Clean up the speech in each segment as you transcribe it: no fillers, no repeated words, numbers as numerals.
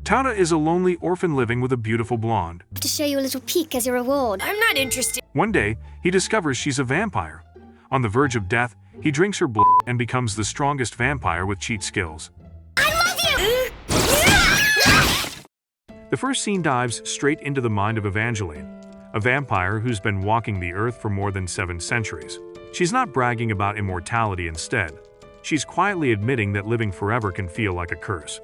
Tada is a lonely orphan living with a beautiful blonde. To show you a little peek as your reward. I'm not interested. One day, he discovers she's a vampire. On the verge of death, he drinks her blood and becomes the strongest vampire with cheat skills. I love you! The first scene dives straight into the mind of Evangeline, a vampire who's been walking the earth for more than 7 centuries. She's not bragging about immortality instead. She's quietly admitting that living forever can feel like a curse.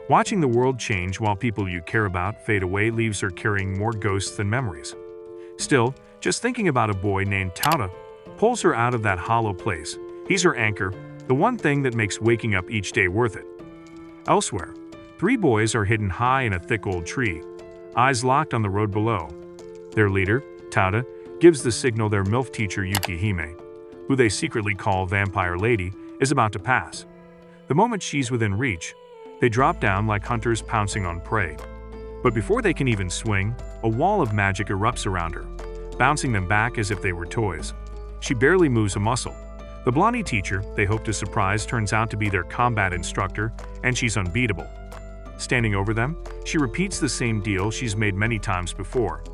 Watching the world change while people you care about fade away leaves her carrying more ghosts than memories. Still, just thinking about a boy named Tada pulls her out of that hollow place. He's her anchor, the one thing that makes waking up each day worth it. Elsewhere, 3 boys are hidden high in a thick old tree, eyes locked on the road below. Their leader, Tada, gives the signal their MILF teacher Yukihime, who they secretly call Vampire Lady, is about to pass. The moment she's within reach, they drop down like hunters pouncing on prey. But before they can even swing, a wall of magic erupts around her, bouncing them back as if they were toys. She barely moves a muscle. The blondie teacher they hope to surprise turns out to be their combat instructor, and she's unbeatable. Standing over them, she repeats the same deal she's made many times before.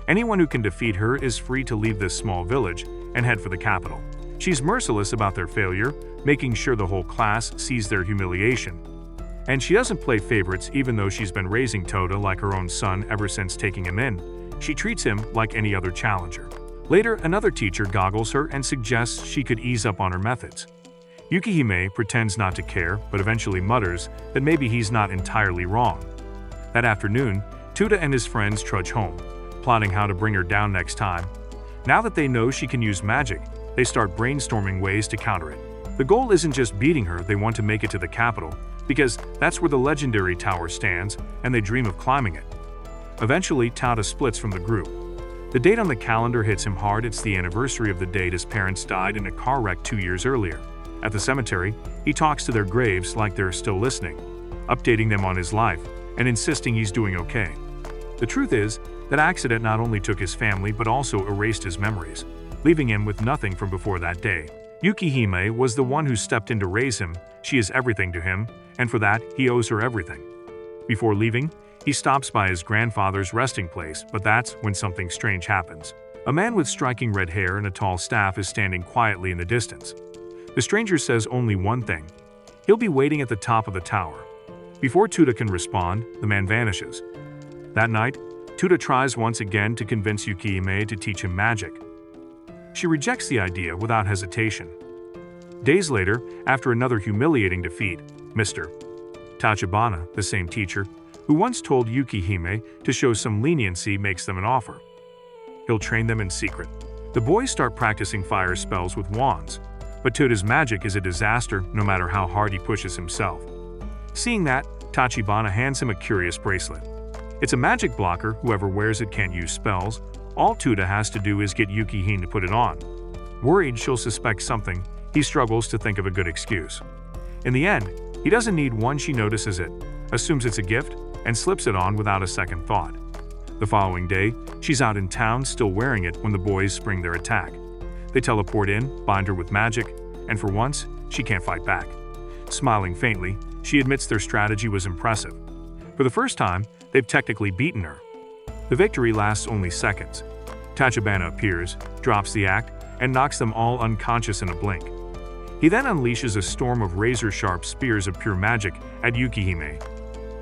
Anyone who can defeat her is free to leave this small village and head for the capital. She's merciless about their failure, making sure the whole class sees their humiliation. And she doesn't play favorites even though she's been raising Tota like her own son ever since taking him in. She treats him like any other challenger. Later, another teacher goggles her and suggests she could ease up on her methods. Yukihime pretends not to care, but eventually mutters that maybe he's not entirely wrong. That afternoon, Tota and his friends trudge home, plotting how to bring her down next time. Now that they know she can use magic, they start brainstorming ways to counter it. The goal isn't just beating her, they want to make it to the capital, because that's where the legendary tower stands, and they dream of climbing it. Eventually, Tada splits from the group. The date on the calendar hits him hard. It's the anniversary of the date his parents died in a car wreck 2 years earlier. At the cemetery, he talks to their graves like they're still listening, updating them on his life and insisting he's doing okay. The truth is, that accident not only took his family but also erased his memories, leaving him with nothing from before that day. Yukihime was the one who stepped in to raise him. She is everything to him, and for that, he owes her everything. Before leaving, he stops by his grandfather's resting place, but that's when something strange happens. A man with striking red hair and a tall staff is standing quietly in the distance. The stranger says only one thing. He'll be waiting at the top of the tower. Before Tota can respond, the man vanishes. That night, Tota tries once again to convince Yukihime to teach him magic. She rejects the idea without hesitation. Days later, after another humiliating defeat, Mr. Tachibana, the same teacher, who once told Yukihime to show some leniency, makes them an offer. He'll train them in secret. The boys start practicing fire spells with wands, but Tota's magic is a disaster no matter how hard he pushes himself. Seeing that, Tachibana hands him a curious bracelet. It's a magic blocker. Whoever wears it can't use spells. All Tota has to do is get Yukihime to put it on. Worried she'll suspect something, he struggles to think of a good excuse. In the end, he doesn't need one. She notices it, assumes it's a gift, and slips it on without a second thought. The following day, she's out in town still wearing it when the boys spring their attack. They teleport in, bind her with magic, and for once, she can't fight back. Smiling faintly, she admits their strategy was impressive. For the first time, they've technically beaten her. The victory lasts only seconds. Tachibana appears, drops the act, and knocks them all unconscious in a blink. He then unleashes a storm of razor-sharp spears of pure magic at Yukihime.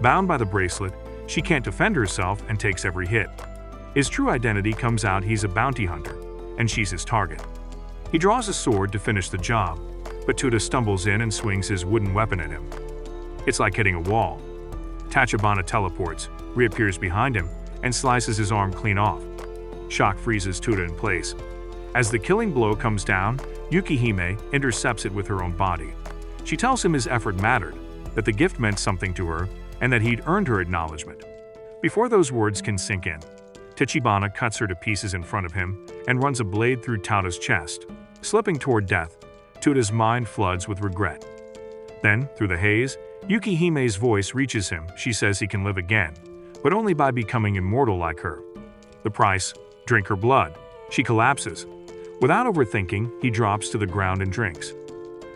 Bound by the bracelet, she can't defend herself and takes every hit. His true identity comes out. He's a bounty hunter, and she's his target. He draws a sword to finish the job, but Tota stumbles in and swings his wooden weapon at him. It's like hitting a wall. Tachibana teleports, reappears behind him, and slices his arm clean off. Shock freezes Tota in place. As the killing blow comes down, Yukihime intercepts it with her own body. She tells him his effort mattered, that the gift meant something to her, and that he'd earned her acknowledgement. Before those words can sink in, Tachibana cuts her to pieces in front of him and runs a blade through Tota's chest. Slipping toward death, Tota's mind floods with regret. Then, through the haze, Yukihime's voice reaches him. She says he can live again, but only by becoming immortal like her. The price? Drink her blood. She collapses. Without overthinking, he drops to the ground and drinks.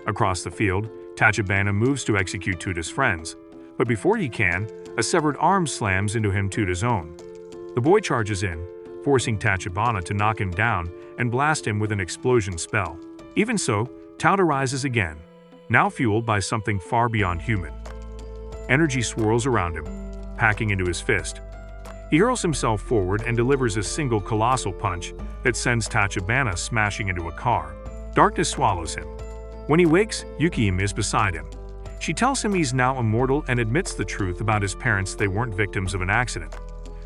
Across the field, Tachibana moves to execute Tota's friends, but before he can, A severed arm slams into him Toda's own. The boy charges in, forcing Tachibana to knock him down and blast him with an explosion spell. Even so, Tada rises again, now fueled by something far beyond human. Energy swirls around him, packing into his fist. He hurls himself forward and delivers a single colossal punch that sends Tachibana smashing into a car. Darkness swallows him. When he wakes, Yukihime is beside him. She tells him he's now immortal and admits the truth about his parents. They weren't victims of an accident.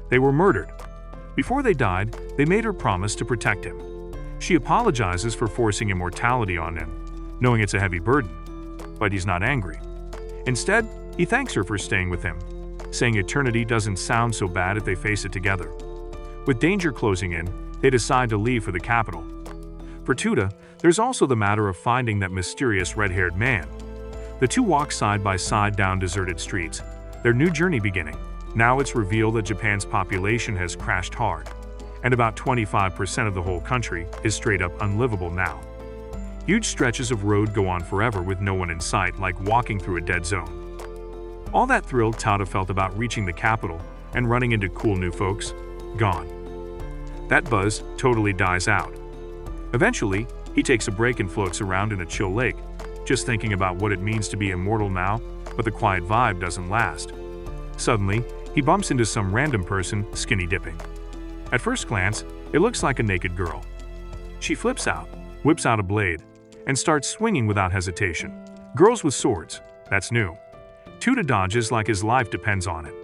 They were murdered. Before they died, they made her promise to protect him. She apologizes for forcing immortality on him, knowing it's a heavy burden. But he's not angry. Instead, he thanks her for staying with him, saying eternity doesn't sound so bad if they face it together. With danger closing in, they decide to leave for the capital. For Tota, there's also the matter of finding that mysterious red-haired man. The two walk side by side down deserted streets, their new journey beginning. Now it's revealed that Japan's population has crashed hard, and about 25% of the whole country is straight up unlivable now. Huge stretches of road go on forever with no one in sight, like walking through a dead zone. All that thrill Tada felt about reaching the capital and running into cool new folks, gone. That buzz totally dies out. Eventually, he takes a break and floats around in a chill lake, just thinking about what it means to be immortal now, but the quiet vibe doesn't last. Suddenly, he bumps into some random person skinny dipping. At first glance, it looks like a naked girl. She flips out, whips out a blade, and starts swinging without hesitation. Girls with swords, that's new. Tota dodges like his life depends on it.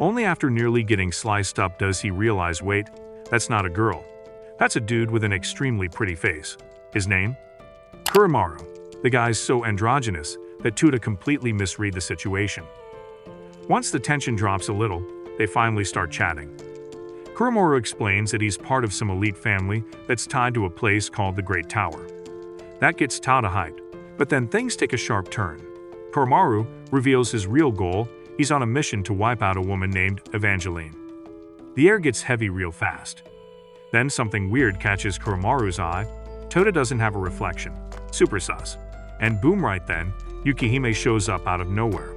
Only after nearly getting sliced up does he realize, wait, that's not a girl. That's a dude with an extremely pretty face. His name? Kuramaru. The guy's so androgynous that Tota completely misread the situation. Once the tension drops a little, they finally start chatting. Kuramaru explains that he's part of some elite family that's tied to a place called the Great Tower. That gets Tada hyped, but then things take a sharp turn. Kuramaru reveals his real goal. He's on a mission to wipe out a woman named Evangeline. The air gets heavy real fast. Then something weird catches Kuramaru's eye. Tota doesn't have a reflection. Super sus. And boom, right then, Yukihime shows up out of nowhere.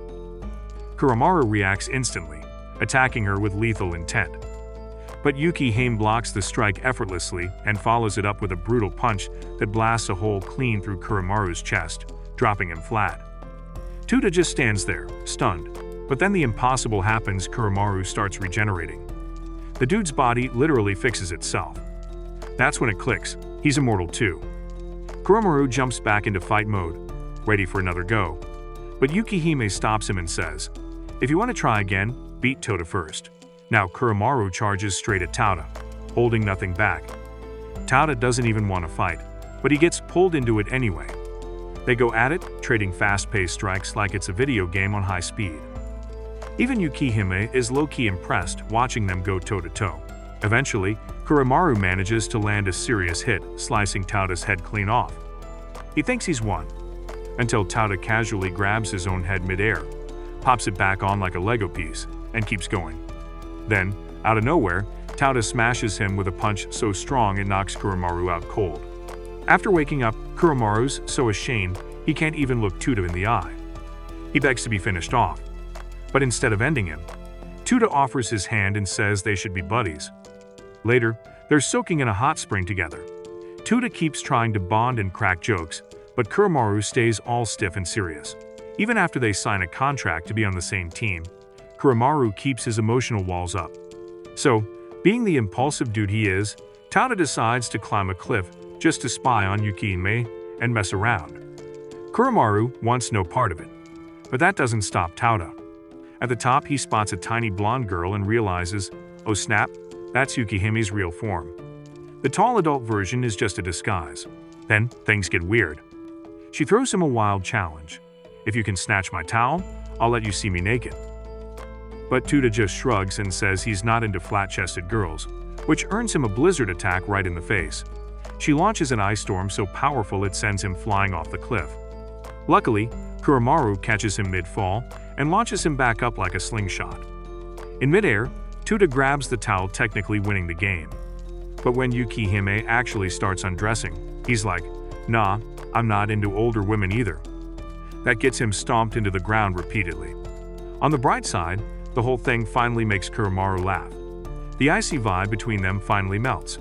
Kuramaru reacts instantly, attacking her with lethal intent. But Yukihime blocks the strike effortlessly and follows it up with a brutal punch that blasts a hole clean through Kuramaru's chest, dropping him flat. Tota just stands there, stunned. But then the impossible happens. Kuramaru starts regenerating. The dude's body literally fixes itself. That's when it clicks. He's immortal too. Kuramaru jumps back into fight mode, ready for another go. But Yukihime stops him and says, if you want to try again, beat Tota first. Now Kuramaru charges straight at Tada, holding nothing back. Tada doesn't even want to fight, but he gets pulled into it anyway. They go at it, trading fast-paced strikes like it's a video game on high speed. Even Yukihime is low-key impressed watching them go toe-to-toe. Eventually, Kuramaru manages to land a serious hit, slicing Tada's head clean off. He thinks he's won, until Tada casually grabs his own head mid-air, pops it back on like a Lego piece, and keeps going. Then, out of nowhere, Tada smashes him with a punch so strong it knocks Kuramaru out cold. After waking up, Kuramaru's so ashamed he can't even look Tota in the eye. He begs to be finished off. But instead of ending him, Tota offers his hand and says they should be buddies. Later, they're soaking in a hot spring together. Tota keeps trying to bond and crack jokes, but Kuramaru stays all stiff and serious. Even after they sign a contract to be on the same team, Kuramaru keeps his emotional walls up. So, being the impulsive dude he is, Tada decides to climb a cliff just to spy on Yukihime and mess around. Kuramaru wants no part of it, but that doesn't stop Tada. At the top, he spots a tiny blonde girl and realizes, oh snap, that's Yukihime's real form. The tall adult version is just a disguise. Then, things get weird. She throws him a wild challenge. If you can snatch my towel, I'll let you see me naked. But Tota just shrugs and says he's not into flat-chested girls, which earns him a blizzard attack right in the face. She launches an ice storm so powerful it sends him flying off the cliff. Luckily, Kuramaru catches him mid-fall and launches him back up like a slingshot. In mid-air, Tota grabs the towel, technically winning the game. But when Yukihime actually starts undressing, he's like, nah, I'm not into older women either. That gets him stomped into the ground repeatedly. On the bright side, The whole thing finally makes Kuromaru laugh. The icy vibe between them finally melts.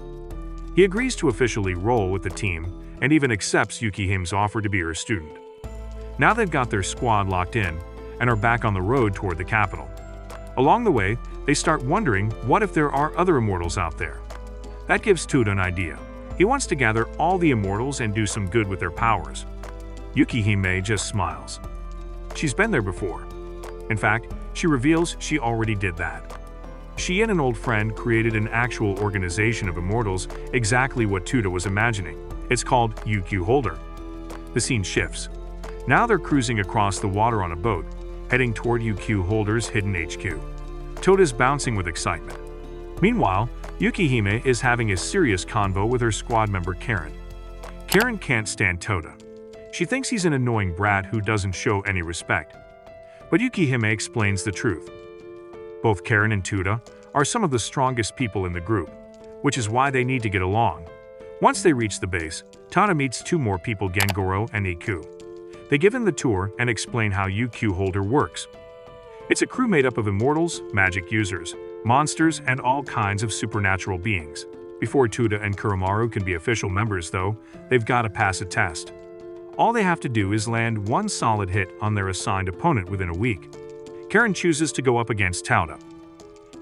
He agrees to officially roll with the team and even accepts Yukihime's offer to be her student. Now they've got their squad locked in and are back on the road toward the capital. Along the way, they start wondering what if there are other immortals out there. That gives Tota an idea. He wants to gather all the immortals and do some good with their powers. Yukihime just smiles. She's been there before. In fact, she reveals she already did that. She and an old friend created an actual organization of immortals, exactly what Tota was imagining. It's called UQ Holder. The scene shifts. Now they're cruising across the water on a boat, heading toward UQ Holder's hidden HQ. Tota's bouncing with excitement. Meanwhile, Yukihime is having a serious convo with her squad member Karen. Karen can't stand Tota. She thinks he's an annoying brat who doesn't show any respect. But Yukihime explains the truth. Both Karen and Tota are some of the strongest people in the group, which is why they need to get along. Once they reach the base, Tada meets two more people, Gengoro and Iku. They give him the tour and explain how UQ Holder works. It's a crew made up of immortals, magic users, monsters, and all kinds of supernatural beings. Before Tota and Kuromaru can be official members, though, they've got to pass a test. All they have to do is land one solid hit on their assigned opponent within a week. Karen chooses to go up against Tada.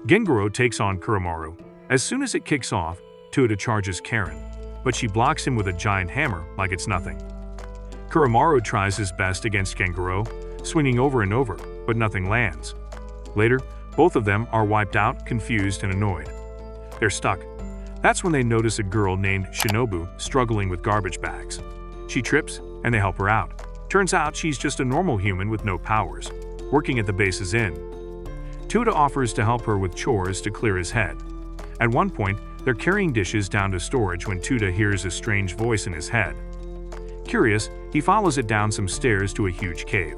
Gengoro takes on Kuromaru. As soon as it kicks off, Tota charges Karen, but she blocks him with a giant hammer like it's nothing. Kuromaru tries his best against Gengoro, swinging over and over, but nothing lands. Later, both of them are wiped out, confused, and annoyed. They're stuck. That's when they notice a girl named Shinobu struggling with garbage bags. She trips, and they help her out. Turns out she's just a normal human with no powers, working at the base's inn. Tota offers to help her with chores to clear his head. At one point, they're carrying dishes down to storage when Tota hears a strange voice in his head. Curious, he follows it down some stairs to a huge cave.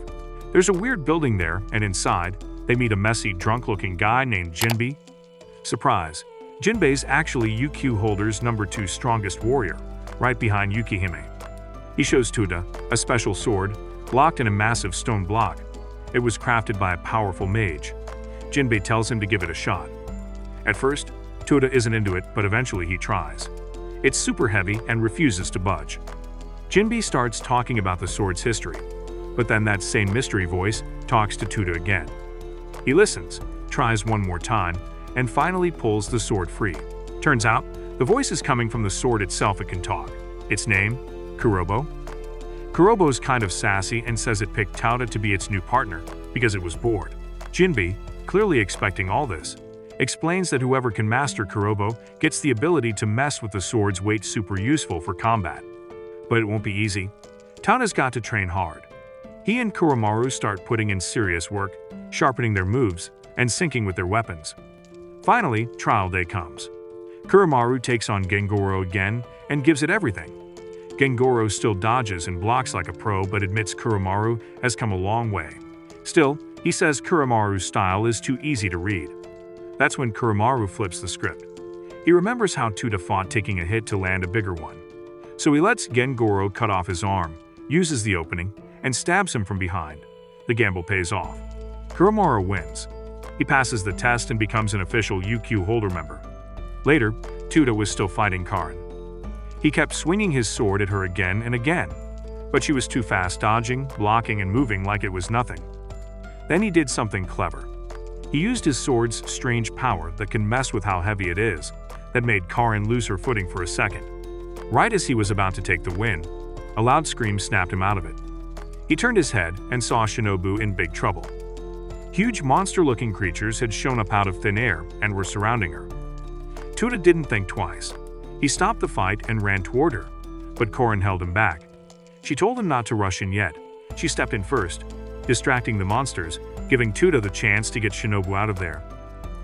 There's a weird building there, and inside, they meet a messy, drunk-looking guy named Jinbei. Surprise! Jinbei's actually UQ Holder's #2 strongest warrior, right behind Yukihime. He shows Tota a special sword, locked in a massive stone block. It was crafted by a powerful mage. Jinbei tells him to give it a shot. At first, Tota isn't into it, but eventually he tries. It's super heavy and refuses to budge. Jinbei starts talking about the sword's history, but then that same mystery voice talks to Tota again. He listens, tries one more time, and finally pulls the sword free. Turns out, the voice is coming from the sword itself. It can talk. Its name? Kurobo. Kurobo's kind of sassy and says it picked Tota to be its new partner because it was bored. Jinbei, clearly expecting all this, explains that whoever can master Kurobo gets the ability to mess with the sword's weight, super useful for combat. But it won't be easy. Tota's got to train hard. He and Kuromaru start putting in serious work, sharpening their moves, and syncing with their weapons. Finally, trial day comes. Kuromaru takes on Gengoro again and gives it everything. Gengoro still dodges and blocks like a pro, but admits Kuromaru has come a long way. Still, he says Kuromaru's style is too easy to read. That's when Kuromaru flips the script. He remembers how Tota fought taking a hit to land a bigger one. So he lets Gengoro cut off his arm, uses the opening, and stabs him from behind. The gamble pays off. Kuromaru wins. He passes the test and becomes an official UQ Holder member. Later, Tota was still fighting Karen. He kept swinging his sword at her again and again, but she was too fast, dodging, blocking, and moving like it was nothing. Then he did something clever. He used his sword's strange power that can mess with how heavy it is, that made Karen lose her footing for a second. Right as he was about to take the win, a loud scream snapped him out of it. He turned his head and saw Shinobu in big trouble. Huge monster-looking creatures had shown up out of thin air and were surrounding her. Tota didn't think twice. He stopped the fight and ran toward her, but Karen held him back. She told him not to rush in yet. She stepped in first, distracting the monsters, giving Tota the chance to get Shinobu out of there.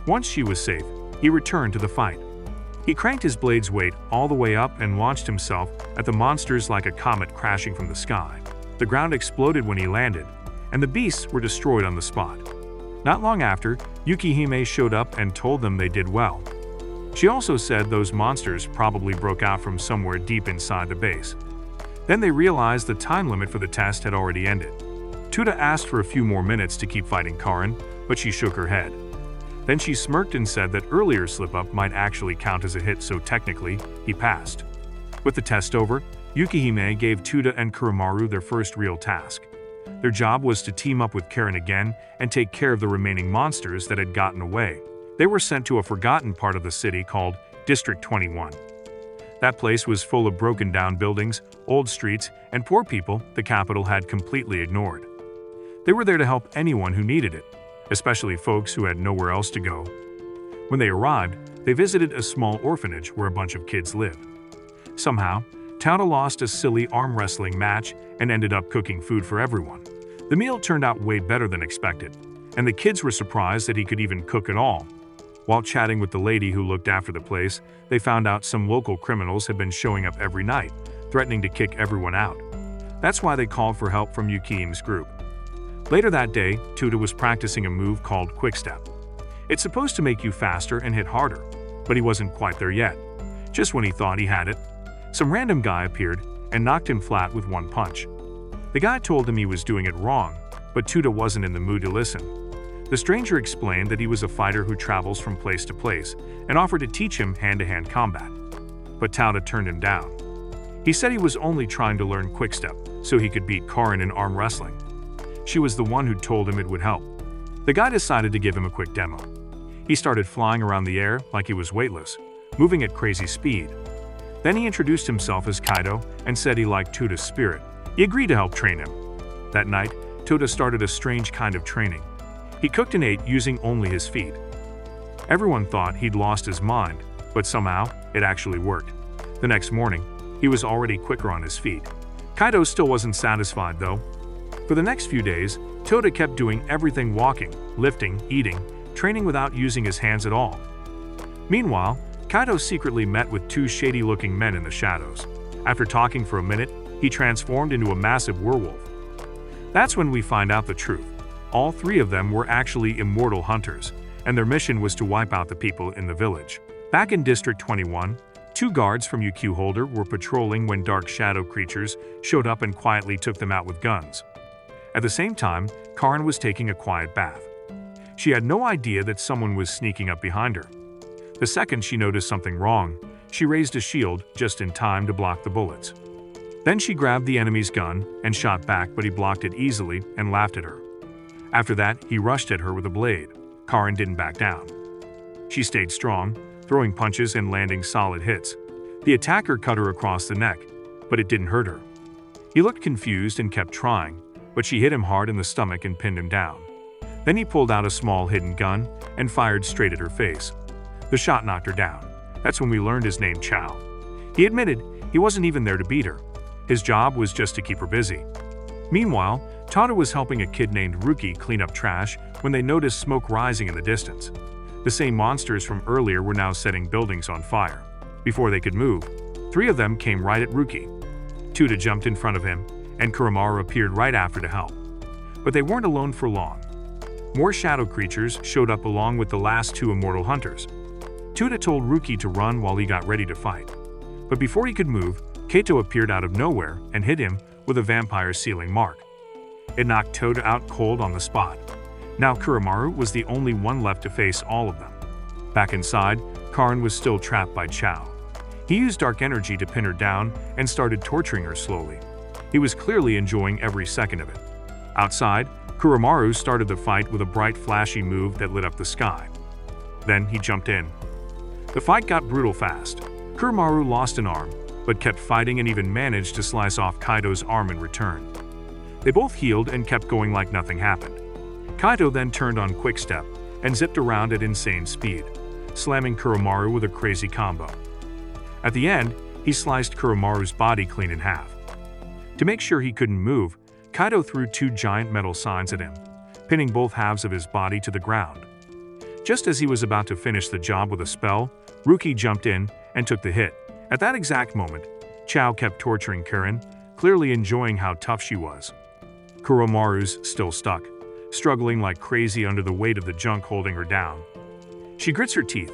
Once she was safe, he returned to the fight. He cranked his blade's weight all the way up and launched himself at the monsters like a comet crashing from the sky. The ground exploded when he landed, and the beasts were destroyed on the spot. Not long after, Yukihime showed up and told them they did well. She also said those monsters probably broke out from somewhere deep inside the base. Then they realized the time limit for the test had already ended. Tota asked for a few more minutes to keep fighting Karen, but she shook her head. Then she smirked and said that earlier slip-up might actually count as a hit, so technically, he passed. With the test over, Yukihime gave Tota and Kuromaru their first real task. Their job was to team up with Karen again and take care of the remaining monsters that had gotten away. They were sent to a forgotten part of the city called District 21. That place was full of broken-down buildings, old streets, and poor people the capital had completely ignored. They were there to help anyone who needed it, especially folks who had nowhere else to go. When they arrived, they visited a small orphanage where a bunch of kids lived. Somehow, Tada lost a silly arm wrestling match and ended up cooking food for everyone. The meal turned out way better than expected, and the kids were surprised that he could even cook at all. While chatting with the lady who looked after the place, they found out some local criminals had been showing up every night, threatening to kick everyone out. That's why they called for help from Yukihime's group. Later that day, Tota was practicing a move called Quick Step. It's supposed to make you faster and hit harder, but he wasn't quite there yet. Just when he thought he had it, some random guy appeared and knocked him flat with one punch. The guy told him he was doing it wrong, but Tota wasn't in the mood to listen. The stranger explained that he was a fighter who travels from place to place and offered to teach him hand-to-hand combat. But Tada turned him down. He said he was only trying to learn Quick Step so he could beat Karen in arm wrestling. She was the one who told him it would help. The guy decided to give him a quick demo. He started flying around the air like he was weightless, moving at crazy speed. Then he introduced himself as Kaido and said he liked Tota's spirit. He agreed to help train him. That night, Tota started a strange kind of training. He cooked and ate using only his feet. Everyone thought he'd lost his mind, but somehow it actually worked. The next morning, he was already quicker on his feet. Kaido still wasn't satisfied though. For the next few days, Tota kept doing everything: walking, lifting, eating, training without using his hands at all. Meanwhile, Kaido secretly met with two shady-looking men in the shadows. After talking for a minute, he transformed into a massive werewolf. That's when we find out the truth. All three of them were actually immortal hunters, and their mission was to wipe out the people in the village. Back in District 21, two guards from Yukihime were patrolling when dark shadow creatures showed up and quietly took them out with guns. At the same time, Karen was taking a quiet bath. She had no idea that someone was sneaking up behind her. The second she noticed something wrong, she raised a shield just in time to block the bullets. Then she grabbed the enemy's gun and shot back, but he blocked it easily and laughed at her. After that, he rushed at her with a blade. Karen didn't back down. She stayed strong, throwing punches and landing solid hits. The attacker cut her across the neck, but it didn't hurt her. He looked confused and kept trying, but she hit him hard in the stomach and pinned him down. Then he pulled out a small hidden gun and fired straight at her face. The shot knocked her down. That's when we learned his name, Chow. He admitted he wasn't even there to beat her. His job was just to keep her busy. Meanwhile, Tada was helping a kid named Ruki clean up trash when they noticed smoke rising in the distance. The same monsters from earlier were now setting buildings on fire. Before they could move, three of them came right at Ruki. Tota jumped in front of him, and Kuromaru appeared right after to help. But they weren't alone for long. More shadow creatures showed up along with the last two immortal hunters. Tota told Ruki to run while he got ready to fight. But before he could move, Kato appeared out of nowhere and hit him with a vampire sealing mark. It knocked Tota out cold on the spot. Now Kuromaru was the only one left to face all of them. Back inside, Karen was still trapped by Chow. He used dark energy to pin her down and started torturing her slowly. He was clearly enjoying every second of it. Outside, Kuromaru started the fight with a bright, flashy move that lit up the sky. Then he jumped in. The fight got brutal fast. Kuromaru lost an arm, but kept fighting and even managed to slice off Kaido's arm in return. They both healed and kept going like nothing happened. Kaido then turned on Quick Step and zipped around at insane speed, slamming Kuromaru with a crazy combo. At the end, he sliced Kuromaru's body clean in half. To make sure he couldn't move, Kaido threw two giant metal signs at him, pinning both halves of his body to the ground. Just as he was about to finish the job with a spell, Ruki jumped in and took the hit. At that exact moment, Chow kept torturing Karen, clearly enjoying how tough she was. Kuromaru's still stuck, struggling like crazy under the weight of the junk holding her down. She grits her teeth,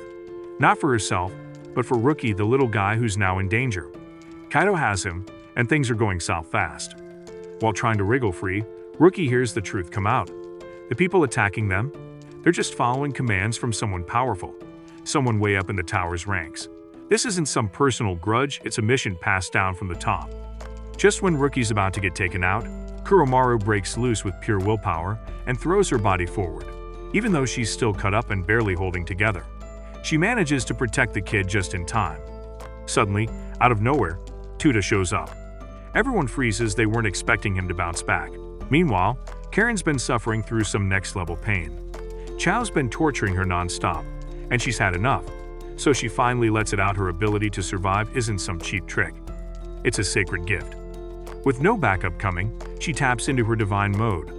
not for herself, but for Ruki, the little guy who's now in danger. Kaido has him, and things are going south fast. While trying to wriggle free, Ruki hears the truth come out. The people attacking them, They're just following commands from someone powerful, someone way up in the tower's ranks. This isn't some personal grudge, it's a mission passed down from the top. Just when Rookie's about to get taken out, Kuromaru breaks loose with pure willpower and throws her body forward, even though she's still cut up and barely holding together. She manages to protect the kid just in time. Suddenly, out of nowhere, Tota shows up. Everyone freezes, they weren't expecting him to bounce back. Meanwhile, Karen's been suffering through some next-level pain. Chao's been torturing her non-stop, and she's had enough, so she finally lets it out. Her ability to survive isn't some cheap trick. It's a sacred gift. With no backup coming, she taps into her divine mode.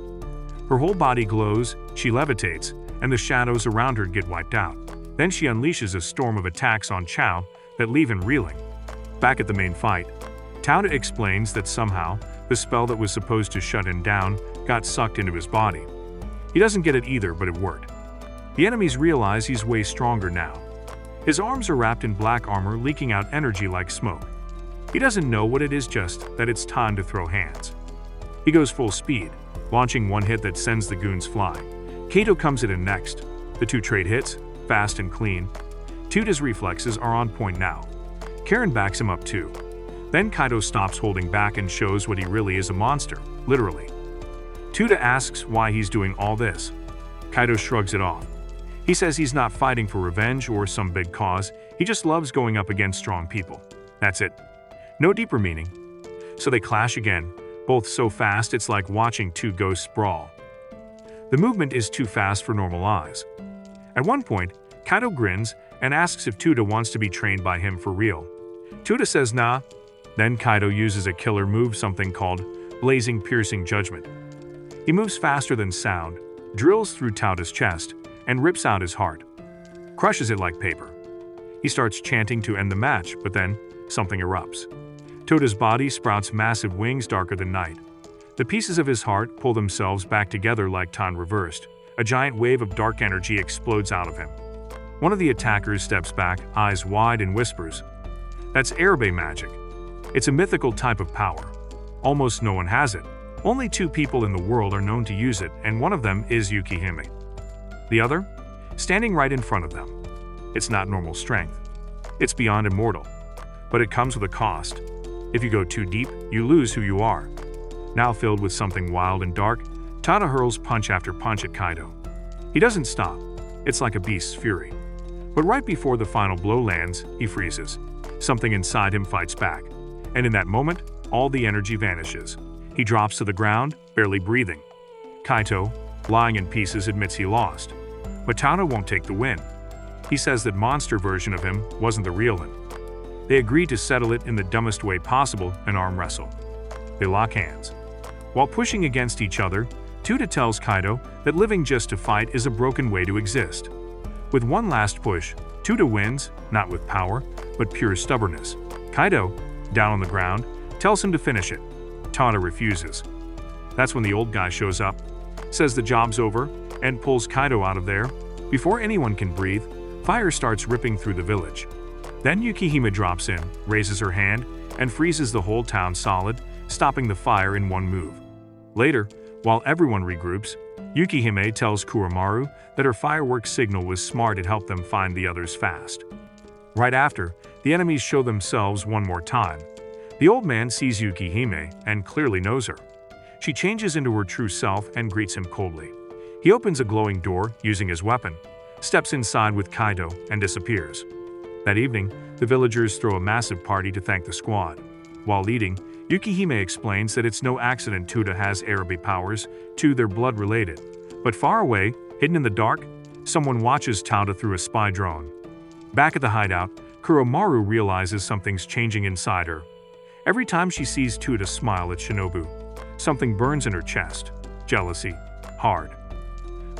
Her whole body glows, she levitates, and the shadows around her get wiped out. Then she unleashes a storm of attacks on Chao that leave him reeling. Back at the main fight, Tada explains that somehow the spell that was supposed to shut him down got sucked into his body. He doesn't get it either, but it worked. The enemies realize he's way stronger now. His arms are wrapped in black armor, leaking out energy like smoke. He doesn't know what it is, just that it's time to throw hands. He goes full speed, launching one hit that sends the goons flying. Kato comes in next. The two trade hits, fast and clean. Tota's reflexes are on point now. Karen backs him up too. Then Kaito stops holding back and shows what he really is, a monster, literally. Tota asks why he's doing all this. Kaito shrugs it off. He says he's not fighting for revenge or some big cause, he just loves going up against strong people. That's it. No deeper meaning. So they clash again, both so fast it's like watching two ghosts brawl. The movement is too fast for normal eyes. At one point, Kaito grins and asks if Tota wants to be trained by him for real. Tota says nah. Then Kaito uses a killer move, something called Blazing Piercing Judgment. He moves faster than sound, drills through Tota's chest, and rips out his heart. Crushes it like paper. He starts chanting to end the match, but then something erupts. Tota's body sprouts massive wings darker than night. The pieces of his heart pull themselves back together like time reversed. A giant wave of dark energy explodes out of him. One of the attackers steps back, eyes wide, and whispers, "That's Arabe magic. It's a mythical type of power. Almost no one has it. Only two people in the world are known to use it, and one of them is Yukihime. The other? Standing right in front of them. It's not normal strength. It's beyond immortal. But it comes with a cost. If you go too deep, you lose who you are." Now filled with something wild and dark, Tada hurls punch after punch at Kaito. He doesn't stop. It's like a beast's fury. But right before the final blow lands, he freezes. Something inside him fights back. And in that moment, all the energy vanishes. He drops to the ground, barely breathing. Kaito, lying in pieces, admits he lost. But Tada won't take the win. He says that monster version of him wasn't the real him. They agree to settle it in the dumbest way possible, an arm wrestle. They lock hands. While pushing against each other, Tota tells Kaito that living just to fight is a broken way to exist. With one last push, Tota wins, not with power, but pure stubbornness. Kaito, down on the ground, tells him to finish it. Tada refuses. That's when the old guy shows up, says the job's over, and pulls Kaito out of there. Before anyone can breathe, fire starts ripping through the village. Then Yukihime drops in, raises her hand, and freezes the whole town solid, stopping the fire in one move. Later, while everyone regroups, Yukihime tells Kuromaru that her fireworks signal was smart, it helped them find the others fast. Right after, the enemies show themselves one more time. The old man sees Yukihime and clearly knows her. She changes into her true self and greets him coldly. He opens a glowing door using his weapon, steps inside with Kaito, and disappears. That evening, the villagers throw a massive party to thank the squad. While eating, Yukihime explains that it's no accident Tota has Arabe powers, too, they're blood-related. But far away, hidden in the dark, someone watches Tada through a spy drone. Back at the hideout, Kuromaru realizes something's changing inside her. Every time she sees Tota smile at Shinobu, something burns in her chest. Jealousy. Hard.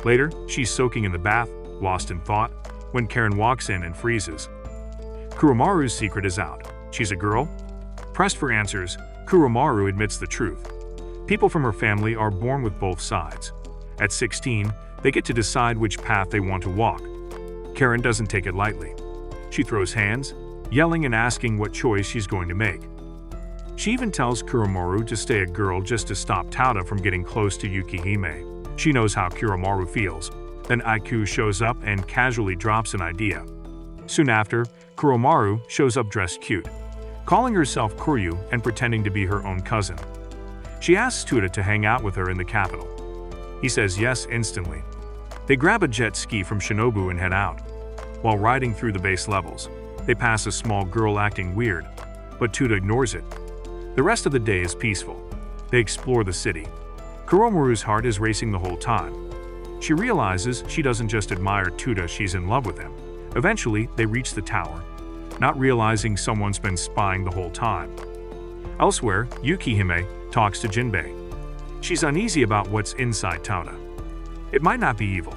Later, she's soaking in the bath, lost in thought, when Karen walks in and freezes. Kuromaru's secret is out. She's a girl? Pressed for answers, Kuromaru admits the truth. People from her family are born with both sides. At 16, they get to decide which path they want to walk. Karen doesn't take it lightly. She throws hands, yelling and asking what choice she's going to make. She even tells Kuromaru to stay a girl just to stop Tada from getting close to Yukihime. She knows how Kuromaru feels. Then Aiku shows up and casually drops an idea. Soon after, Kuromaru shows up dressed cute, calling herself Kuryu and pretending to be her own cousin. She asks Tada to hang out with her in the capital. He says yes instantly. They grab a jet ski from Shinobu and head out. While riding through the base levels, they pass a small girl acting weird, but Tada ignores it. The rest of the day is peaceful. They explore the city. Kuromaru's heart is racing the whole time. She realizes she doesn't just admire Tada, she's in love with him. Eventually, they reach the tower, not realizing someone's been spying the whole time. Elsewhere, Yukihime talks to Jinbei. She's uneasy about what's inside Tada. It might not be evil,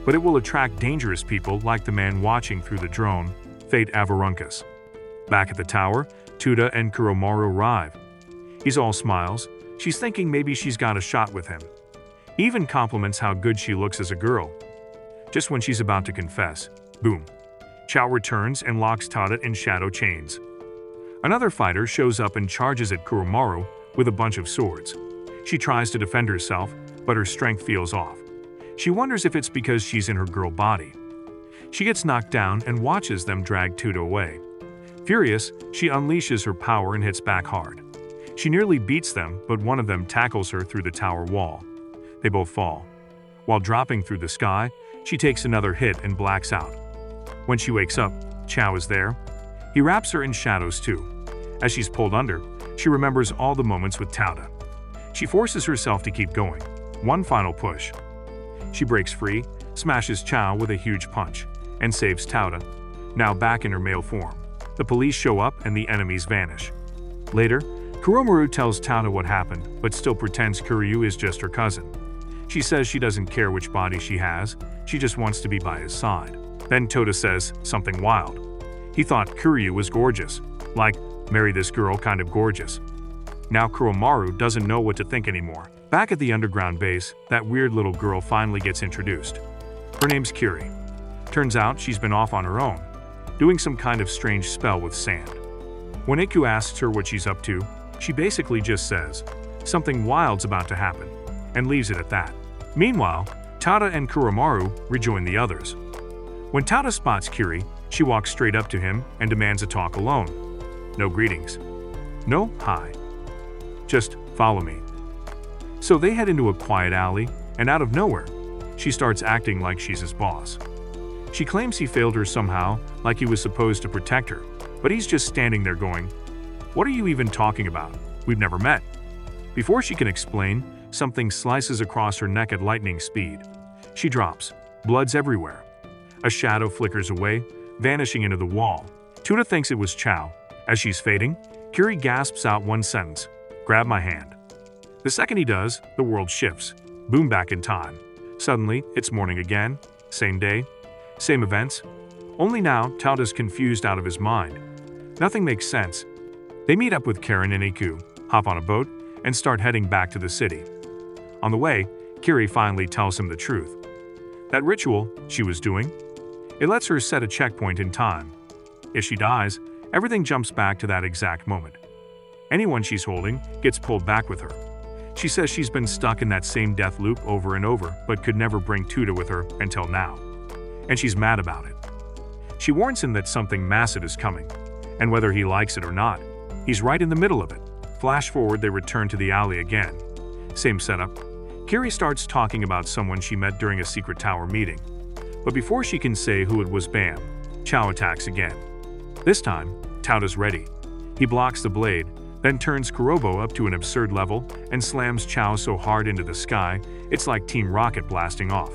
but it will attract dangerous people like the man watching through the drone, Fate Avarunkus. Back at the tower, Tada and Kuromaru arrive. He's all smiles. She's thinking maybe she's got a shot with him. He even compliments how good she looks as a girl. Just when she's about to confess, boom. Chao returns and locks Tada in shadow chains. Another fighter shows up and charges at Kuromaru with a bunch of swords. She tries to defend herself, but her strength feels off. She wonders if it's because she's in her girl body. She gets knocked down and watches them drag Tada away. Furious, she unleashes her power and hits back hard. She nearly beats them, but one of them tackles her through the tower wall. They both fall. While dropping through the sky, she takes another hit and blacks out. When she wakes up, Chao is there. He wraps her in shadows too. As she's pulled under, she remembers all the moments with Tada. She forces herself to keep going. One final push. She breaks free, smashes Chao with a huge punch, and saves Tada, now back in her male form. The police show up and the enemies vanish. Later, Kuromaru tells Tada what happened, but still pretends Kuryu is just her cousin. She says she doesn't care which body she has, she just wants to be by his side. Then Tada says something wild. He thought Kuryu was gorgeous, like, marry this girl kind of gorgeous. Now Kuromaru doesn't know what to think anymore. Back at the underground base, that weird little girl finally gets introduced. Her name's Kiri. Turns out she's been off on her own, doing some kind of strange spell with sand. When Iku asks her what she's up to, she basically just says, something wild's about to happen, and leaves it at that. Meanwhile, Tada and Kuromaru rejoin the others. When Tada spots Kiri, she walks straight up to him and demands a talk alone. No greetings. No hi. Just follow me. So they head into a quiet alley, and out of nowhere, she starts acting like she's his boss. She claims he failed her somehow, like he was supposed to protect her, but he's just standing there going, "What are you even talking about? We've never met." Before she can explain, something slices across her neck at lightning speed. She drops. Blood's everywhere. A shadow flickers away, vanishing into the wall. Tada thinks it was Chao. As she's fading, Kiri gasps out one sentence, "Grab my hand." The second he does, the world shifts. Boom, back in time. Suddenly, it's morning again. Same day. Same events. Only now, Tada's confused out of his mind. Nothing makes sense. They meet up with Karen and Iku, hop on a boat, and start heading back to the city. On the way, Kiri finally tells him the truth. That ritual she was doing, it lets her set a checkpoint in time. If she dies, everything jumps back to that exact moment. Anyone she's holding gets pulled back with her. She says she's been stuck in that same death loop over and over, but could never bring Tada with her until now. And she's mad about it. She warns him that something massive is coming, and whether he likes it or not, he's right in the middle of it. Flash forward, they return to the alley again. Same setup. Kiri starts talking about someone she met during a secret tower meeting. But before she can say who it was, bam, Chao attacks again. This time, Tada's ready. He blocks the blade, then turns Kurobo up to an absurd level and slams Chao so hard into the sky, it's like Team Rocket blasting off.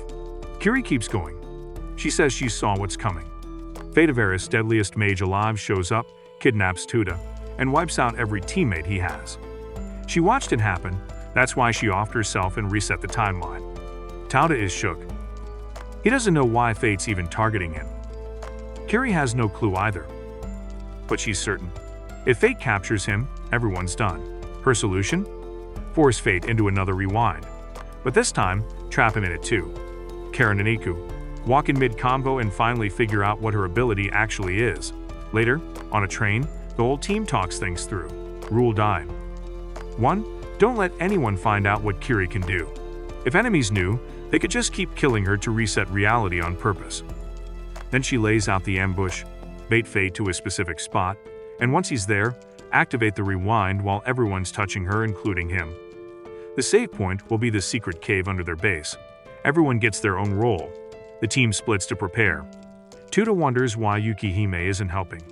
Kiri keeps going. She says she saw what's coming. Fatavarus, deadliest mage alive, shows up, kidnaps Tada, and wipes out every teammate he has. She watched it happen, that's why she offed herself and reset the timeline. Tada is shook. He doesn't know why Fate's even targeting him. Kiri has no clue either. But she's certain. If Fate captures him, everyone's done. Her solution? Force Fate into another rewind. But this time, trap him in it too. Karen and Iku walk in mid-convo and finally figure out what her ability actually is. Later, on a train, the whole team talks things through. Rule die. 1. Don't let anyone find out what Kiri can do. If enemies knew, They could just keep killing her to reset reality on purpose. Then she lays out the ambush, bait Fate to a specific spot, and once he's there, activate the rewind while everyone's touching her, including him. The save point will be the secret cave under their base. Everyone gets their own role. The team splits to prepare. Tota wonders why Yukihime isn't helping.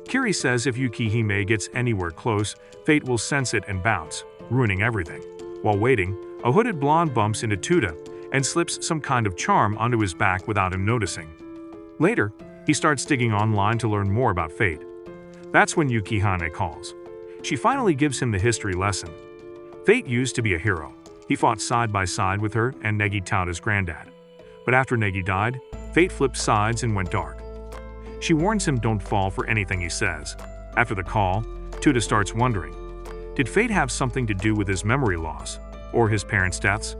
Kiri says if Yukihime gets anywhere close, Fate will sense it and bounce, ruining everything. While waiting, a hooded blonde bumps into Tota and slips some kind of charm onto his back without him noticing. Later, he starts digging online to learn more about Fate. That's when Yukihime calls. She finally gives him the history lesson. Fate used to be a hero. He fought side by side with her and Negi Toda's granddad. But after Negi died, Fate flipped sides and went dark. She warns him don't fall for anything he says. After the call, Tota starts wondering, did Fate have something to do with his memory loss, or his parents' deaths?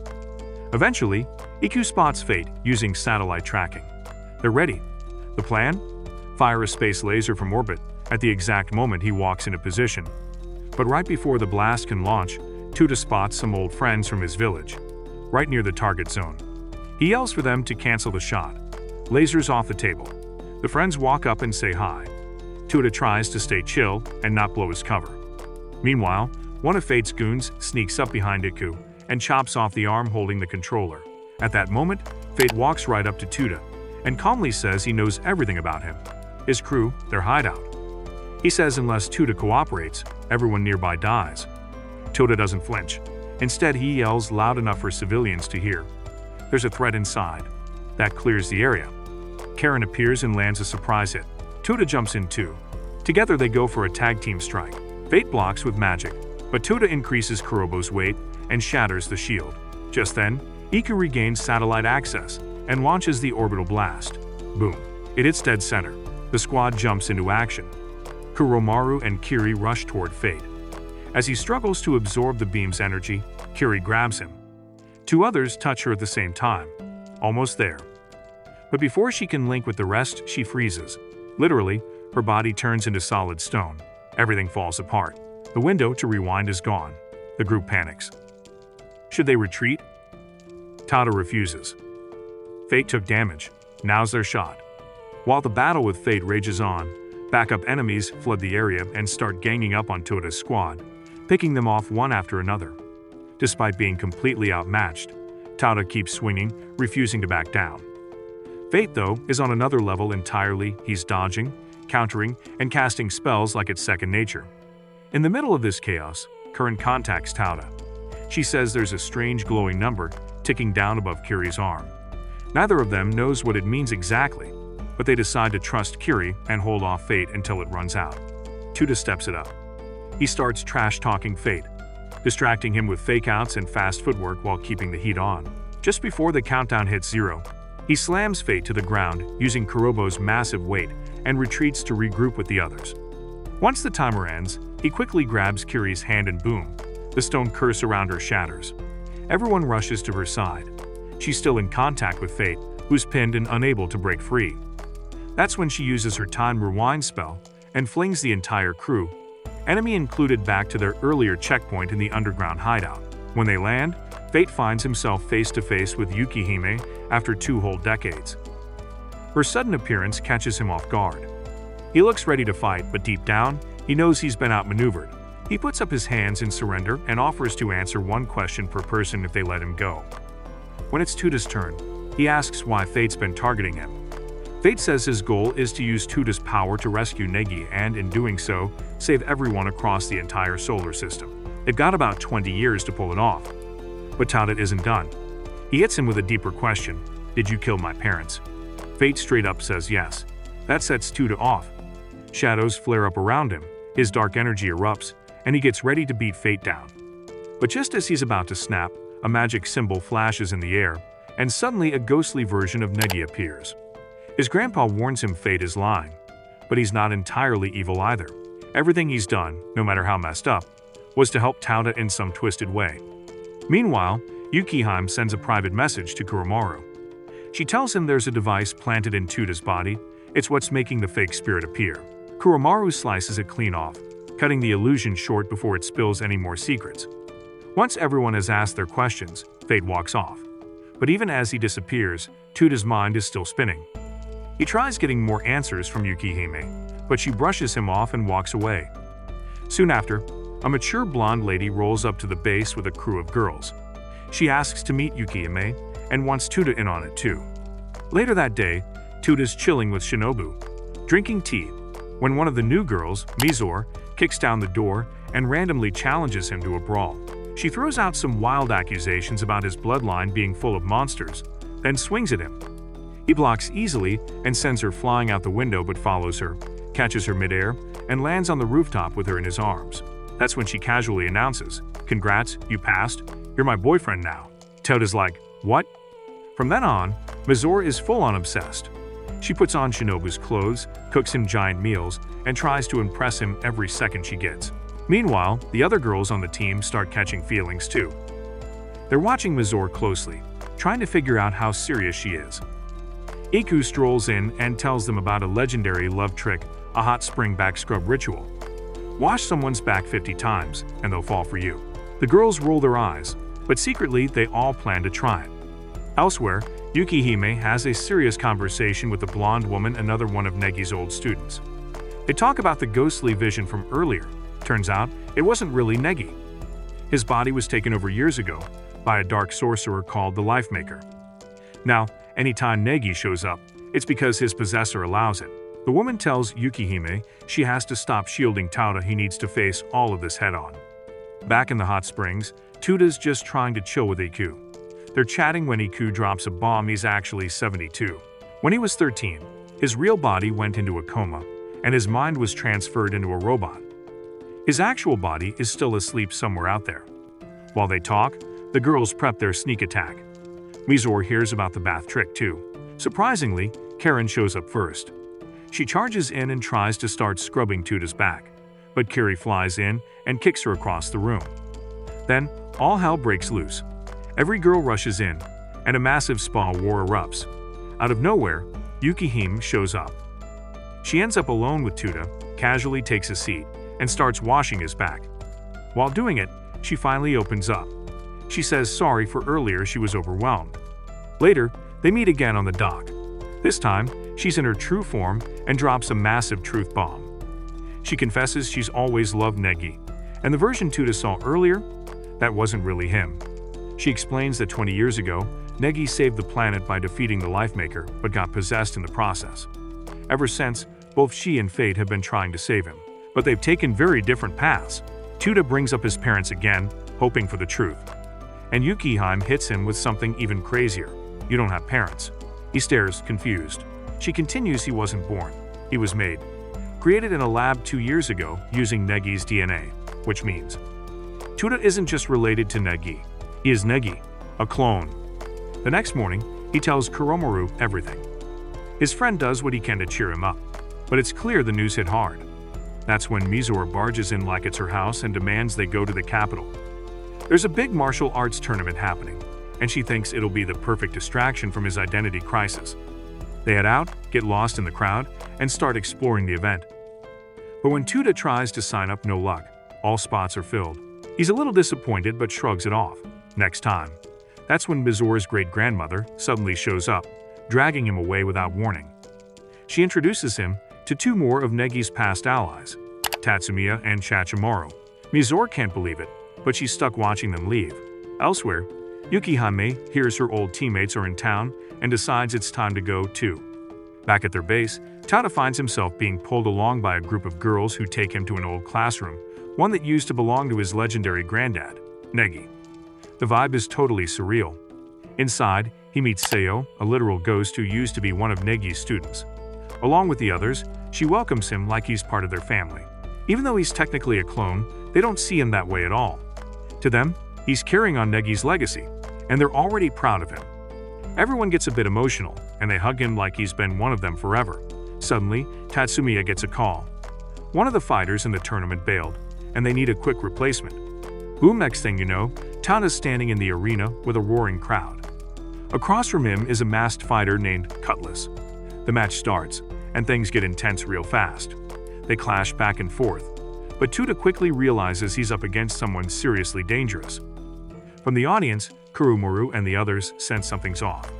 Eventually, Iku spots Fate using satellite tracking. They're ready. The plan? Fire a space laser from orbit at the exact moment he walks into position. But right before the blast can launch, Tota spots some old friends from his village, right near the target zone. He yells for them to cancel the shot. Lasers off the table. The friends walk up and say hi. Tota tries to stay chill and not blow his cover. Meanwhile, one of Fate's goons sneaks up behind Iku and chops off the arm holding the controller. At that moment, Fate walks right up to Tota and calmly says he knows everything about him, his crew, their hideout. He says unless Tota cooperates, everyone nearby dies. Tota doesn't flinch. Instead, he yells loud enough for civilians to hear. There's a threat inside. That clears the area. Karen appears and lands a surprise hit. Tota jumps in too. Together they go for a tag team strike. Fate blocks with magic, but Tota increases Kurobo's weight and shatters the shield. Just then, Iku regains satellite access and launches the orbital blast. Boom. It hits dead center. The squad jumps into action. Kuromaru and Kiri rush toward Fate. As he struggles to absorb the beam's energy, Kiri grabs him. Two others touch her at the same time. Almost there. But before she can link with the rest, she freezes. Literally, her body turns into solid stone. Everything falls apart. The window to rewind is gone. The group panics. Should they retreat? Tada refuses. Fate took damage. Now's their shot. While the battle with Fate rages on, backup enemies flood the area and start ganging up on Tota's squad, picking them off one after another. Despite being completely outmatched, Tada keeps swinging, refusing to back down. Fate, though, is on another level entirely. He's dodging, countering, and casting spells like it's second nature. In the middle of this chaos, Karen contacts Tada. She says there's a strange glowing number ticking down above Kiri's arm. Neither of them knows what it means exactly, but they decide to trust Kiri and hold off Fate until it runs out. Tota steps it up. He starts trash-talking Fate, distracting him with fake-outs and fast footwork while keeping the heat on. Just before the countdown hits 0, he slams Fate to the ground using Kurobo's massive weight and retreats to regroup with the others. Once the timer ends, he quickly grabs Kiri's hand and boom, the stone curse around her shatters. Everyone rushes to her side. She's still in contact with Fate, who's pinned and unable to break free. That's when she uses her time rewind spell and flings the entire crew, enemy included, back to their earlier checkpoint in the underground hideout. When they land, Fate finds himself face to face with Yukihime after 2 whole decades. Her sudden appearance catches him off guard. He looks ready to fight, but deep down, he knows he's been outmaneuvered. He puts up his hands in surrender and offers to answer one question per person if they let him go. When it's Tota's turn, he asks why Fate's been targeting him. Fate says his goal is to use Tota's power to rescue Negi and, in doing so, save everyone across the entire solar system. They've got about 20 years to pull it off. But Tada isn't done. He hits him with a deeper question. Did you kill my parents? Fate straight up says yes. That sets Tota off. Shadows flare up around him, his dark energy erupts, and he gets ready to beat Fate down. But just as he's about to snap, a magic symbol flashes in the air, and suddenly a ghostly version of Negi appears. His grandpa warns him Fate is lying, but he's not entirely evil either. Everything he's done, no matter how messed up, was to help Tada in some twisted way. Meanwhile, Yukihime sends a private message to Kuromaru. She tells him there's a device planted in Tota's body. It's what's making the fake spirit appear. Kuromaru slices it clean off, cutting the illusion short before it spills any more secrets. Once everyone has asked their questions, Fate walks off. But even as he disappears, Toda's mind is still spinning. He tries getting more answers from Yukihime, but she brushes him off and walks away. Soon after, a mature blonde lady rolls up to the base with a crew of girls. She asks to meet Yukihime and wants Tota in on it too. Later that day, Toda's chilling with Shinobu, drinking tea, when one of the new girls, Mizore, kicks down the door and randomly challenges him to a brawl. She throws out some wild accusations about his bloodline being full of monsters, then swings at him. He blocks easily and sends her flying out the window but follows her, catches her midair, and lands on the rooftop with her in his arms. That's when she casually announces, "Congrats, you passed. You're my boyfriend now." Toda's like, "What?" From then on, Mizore is full-on obsessed. She puts on Shinobu's clothes, cooks him giant meals, and tries to impress him every second she gets. Meanwhile, the other girls on the team start catching feelings too. They're watching Mizore closely, trying to figure out how serious she is. Iku strolls in and tells them about a legendary love trick, a hot spring back scrub ritual. Wash someone's back 50 times, and they'll fall for you. The girls roll their eyes, but secretly they all plan to try it. Elsewhere, Yukihime has a serious conversation with the blonde woman, another one of Negi's old students. They talk about the ghostly vision from earlier. Turns out, it wasn't really Negi. His body was taken over years ago by a dark sorcerer called the Life Maker. Now, anytime Negi shows up, it's because his possessor allows it. The woman tells Yukihime she has to stop shielding Tada. He needs to face all of this head-on. Back in the hot springs, Toda's just trying to chill with Iku. They're chatting when Iku drops a bomb. He's actually 72. When he was 13, his real body went into a coma, and his mind was transferred into a robot. His actual body is still asleep somewhere out there. While they talk, the girls prep their sneak attack. Mizore hears about the bath trick too. Surprisingly, Karen shows up first. She charges in and tries to start scrubbing Toda's back, but Kiri flies in and kicks her across the room. Then, all hell breaks loose. Every girl rushes in, and a massive spa war erupts. Out of nowhere, Yukihime shows up. She ends up alone with Tota, casually takes a seat, and starts washing his back. While doing it, she finally opens up. She says sorry for earlier, she was overwhelmed. Later, they meet again on the dock. This time, she's in her true form and drops a massive truth bomb. She confesses she's always loved Negi, and the version Tota saw earlier, that wasn't really him. She explains that 20 years ago, Negi saved the planet by defeating the Life Maker, but got possessed in the process. Ever since, both she and Fate have been trying to save him, but they've taken very different paths. Tota brings up his parents again, hoping for the truth. And Yukihime hits him with something even crazier. "You don't have parents." He stares, confused. She continues he wasn't born. He was made. Created in a lab 2 years ago using Negi's DNA, which means Tota isn't just related to Negi. He is Negi, a clone. The next morning, he tells Kuromaru everything. His friend does what he can to cheer him up, but it's clear the news hit hard. That's when Mizore barges in like it's her house and demands they go to the capital. There's a big martial arts tournament happening, and she thinks it'll be the perfect distraction from his identity crisis. They head out, get lost in the crowd, and start exploring the event. But when Tota tries to sign up, no luck. All spots are filled. He's a little disappointed but shrugs it off. Next time. That's when Mizore's great-grandmother suddenly shows up, dragging him away without warning. She introduces him to 2 more of Negi's past allies, Tatsumiya and Shachimaru. Mizore can't believe it, but she's stuck watching them leave. Elsewhere, Yukihime hears her old teammates are in town and decides it's time to go too. Back at their base, Tada finds himself being pulled along by a group of girls who take him to an old classroom, one that used to belong to his legendary granddad, Negi. The vibe is totally surreal. Inside, he meets Seyo, a literal ghost who used to be one of Negi's students. Along with the others, she welcomes him like he's part of their family. Even though he's technically a clone, they don't see him that way at all. To them, he's carrying on Negi's legacy, and they're already proud of him. Everyone gets a bit emotional, and they hug him like he's been one of them forever. Suddenly, Tatsumiya gets a call. One of the fighters in the tournament bailed, and they need a quick replacement. Boom, next thing you know, Tada's standing in the arena with a roaring crowd. Across from him is a masked fighter named Cutlass. The match starts, and things get intense real fast. They clash back and forth, but Tota quickly realizes he's up against someone seriously dangerous. From the audience, Kurumoru and the others sense something's off.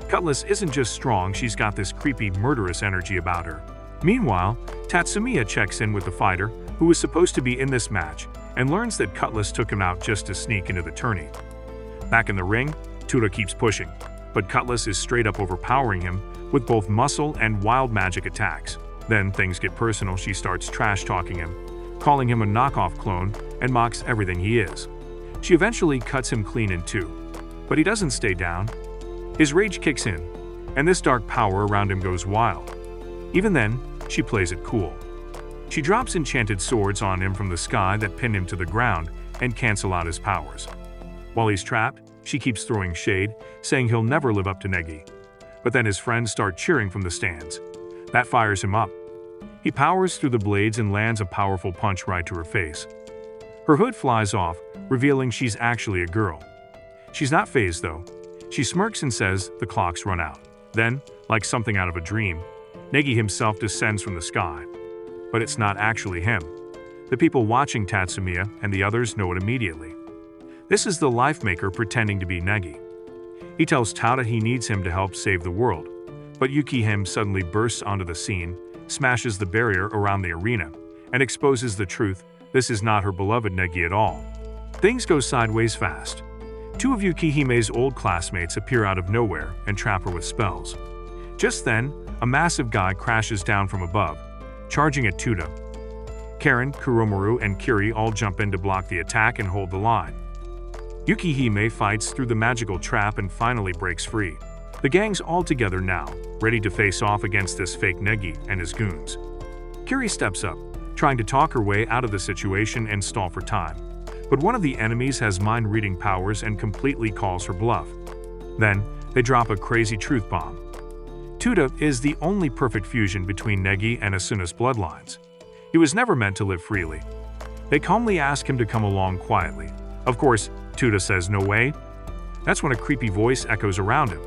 Cutlass isn't just strong, she's got this creepy, murderous energy about her. Meanwhile, Tatsumiya checks in with the fighter, who was supposed to be in this match, and learns that Cutlass took him out just to sneak into the tourney. Back in the ring, Tota keeps pushing, but Cutlass is straight up overpowering him with both muscle and wild magic attacks. Then things get personal. She starts trash-talking him, calling him a knockoff clone, and mocks everything he is. She eventually cuts him clean in two, but he doesn't stay down. His rage kicks in, and this dark power around him goes wild. Even then, she plays it cool. She drops enchanted swords on him from the sky that pin him to the ground and cancel out his powers. While he's trapped, she keeps throwing shade, saying he'll never live up to Negi. But then his friends start cheering from the stands. That fires him up. He powers through the blades and lands a powerful punch right to her face. Her hood flies off, revealing she's actually a girl. She's not fazed though. She smirks and says the clock's run out. Then, like something out of a dream, Negi himself descends from the sky. But it's not actually him. The people watching Tatsumiya and the others know it immediately. This is the Life Maker pretending to be Negi. He tells Tada he needs him to help save the world, but Yukihime suddenly bursts onto the scene, smashes the barrier around the arena, and exposes the truth: this is not her beloved Negi at all. Things go sideways fast. Two of Yukihime's old classmates appear out of nowhere and trap her with spells. Just then, a massive guy crashes down from above, charging at Tota. Karen, Kurumoru, and Kiri all jump in to block the attack and hold the line. Yukihime fights through the magical trap and finally breaks free. The gang's all together now, ready to face off against this fake Negi and his goons. Kiri steps up, trying to talk her way out of the situation and stall for time. But one of the enemies has mind-reading powers and completely calls her bluff. Then, they drop a crazy truth bomb. Tota is the only perfect fusion between Negi and Asuna's bloodlines. He was never meant to live freely. They calmly ask him to come along quietly. Of course, Tota says no way. That's when a creepy voice echoes around him.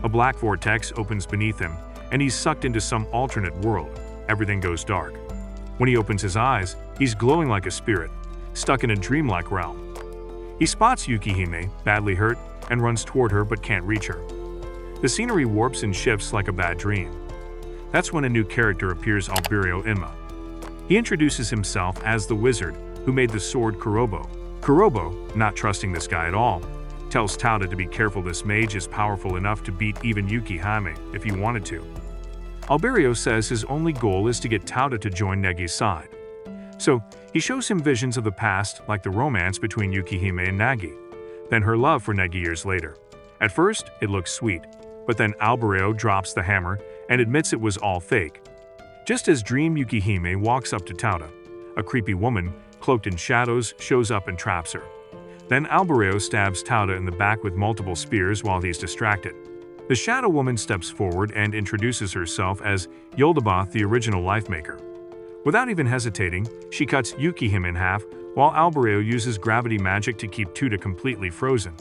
A black vortex opens beneath him, and he's sucked into some alternate world. Everything goes dark. When he opens his eyes, he's glowing like a spirit, stuck in a dreamlike realm. He spots Yukihime, badly hurt, and runs toward her but can't reach her. The scenery warps and shifts like a bad dream. That's when a new character appears, Alberio Inma. He introduces himself as the wizard who made the sword Kurobo. Kurobo, not trusting this guy at all, tells Tada to be careful. This mage is powerful enough to beat even Yukihime if he wanted to. Alberio says his only goal is to get Tada to join Negi's side. So, he shows him visions of the past, like the romance between Yukihime and Negi, then her love for Negi years later. At first, it looks sweet, but then Alberio drops the hammer and admits it was all fake. Just as Dream Yukihime walks up to Tada, a creepy woman, cloaked in shadows, shows up and traps her. Then Alberio stabs Tada in the back with multiple spears while he's distracted. The Shadow Woman steps forward and introduces herself as Yalda, the original Life Maker. Without even hesitating, she cuts Yukihime in half, while Alberio uses gravity magic to keep Tota completely frozen.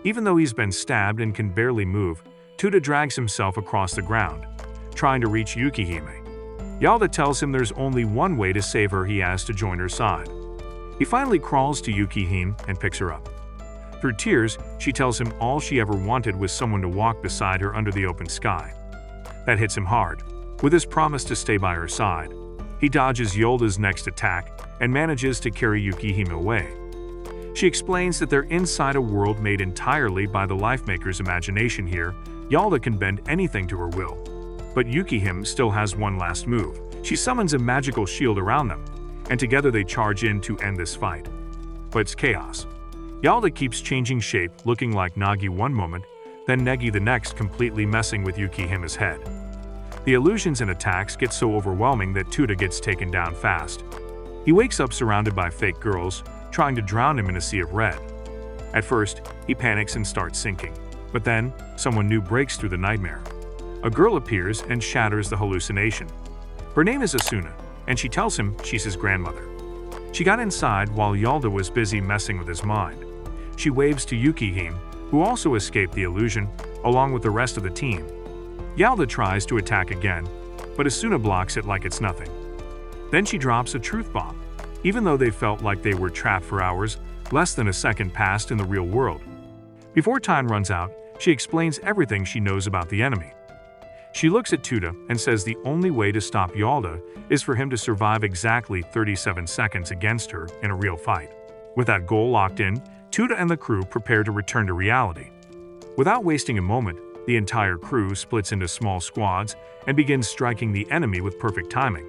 Even though he's been stabbed and can barely move, Tota drags himself across the ground, trying to reach Yukihime. Yalda tells him there's only one way to save her: he has to join her side. He finally crawls to Yukihime and picks her up. Through tears, she tells him all she ever wanted was someone to walk beside her under the open sky. That hits him hard. With his promise to stay by her side, he dodges Yalda's next attack and manages to carry Yukihime away. She explains that they're inside a world made entirely by the Life Maker's imagination. Here, Yalda can bend anything to her will. But Yukihime still has one last move. She summons a magical shield around them, and together they charge in to end this fight. But it's chaos. Yalda keeps changing shape, looking like Nagi one moment, then Negi the next, completely messing with Yukihime's head. The illusions and attacks get so overwhelming that Tota gets taken down fast. He wakes up surrounded by fake girls, trying to drown him in a sea of red. At first, he panics and starts sinking. But then, someone new breaks through the nightmare. A girl appears and shatters the hallucination. Her name is Asuna, and she tells him she's his grandmother. She got inside while Yalda was busy messing with his mind. She waves to Yukihime, who also escaped the illusion, along with the rest of the team. Yalda tries to attack again, but Asuna blocks it like it's nothing. Then she drops a truth bomb. Even though they felt like they were trapped for hours, less than a second passed in the real world. Before time runs out, she explains everything she knows about the enemy. She looks at Tota and says the only way to stop Yalda is for him to survive exactly 37 seconds against her in a real fight. With that goal locked in, Tota and the crew prepare to return to reality. Without wasting a moment, the entire crew splits into small squads and begins striking the enemy with perfect timing.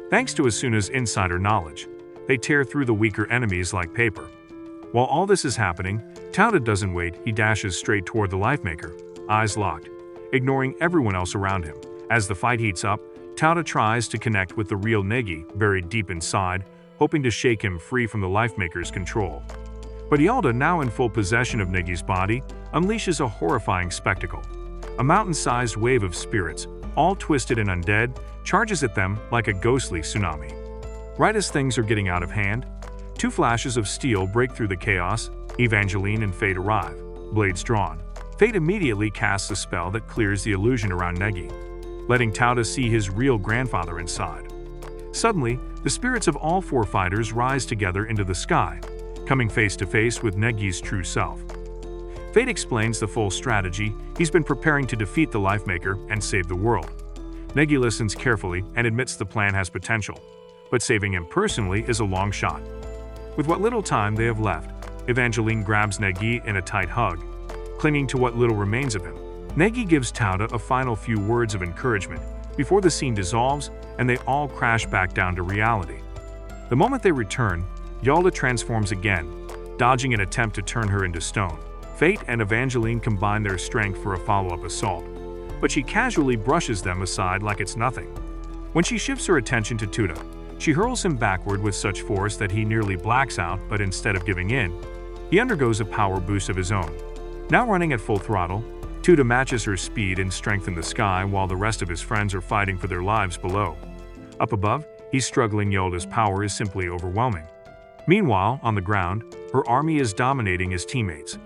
Thanks to Asuna's insider knowledge, they tear through the weaker enemies like paper. While all this is happening, Tada doesn't wait, he dashes straight toward the Lifemaker, eyes locked, ignoring everyone else around him. As the fight heats up, Tada tries to connect with the real Negi buried deep inside, hoping to shake him free from the Lifemaker's control. But Yalda, now in full possession of Negi's body, unleashes a horrifying spectacle. A mountain-sized wave of spirits, all twisted and undead, charges at them like a ghostly tsunami. Right as things are getting out of hand, two flashes of steel break through the chaos. Evangeline and Fate arrive, blades drawn. Fate immediately casts a spell that clears the illusion around Negi, letting Tada see his real grandfather inside. Suddenly, the spirits of all four fighters rise together into the sky, coming face to face with Negi's true self. Fate explains the full strategy he's been preparing to defeat the Lifemaker and save the world. Negi listens carefully and admits the plan has potential, but saving him personally is a long shot. With what little time they have left, Evangeline grabs Negi in a tight hug, clinging to what little remains of him. Negi gives Tada a final few words of encouragement before the scene dissolves and they all crash back down to reality. The moment they return, Yalda transforms again, dodging an attempt to turn her into stone. Fate and Evangeline combine their strength for a follow-up assault, but she casually brushes them aside like it's nothing. When she shifts her attention to Tota, she hurls him backward with such force that he nearly blacks out, but instead of giving in, he undergoes a power boost of his own. Now running at full throttle, Tota matches her speed and strength in the sky while the rest of his friends are fighting for their lives below. Up above, he's struggling. Yalda's power is simply overwhelming. Meanwhile, on the ground, her army is dominating his teammates.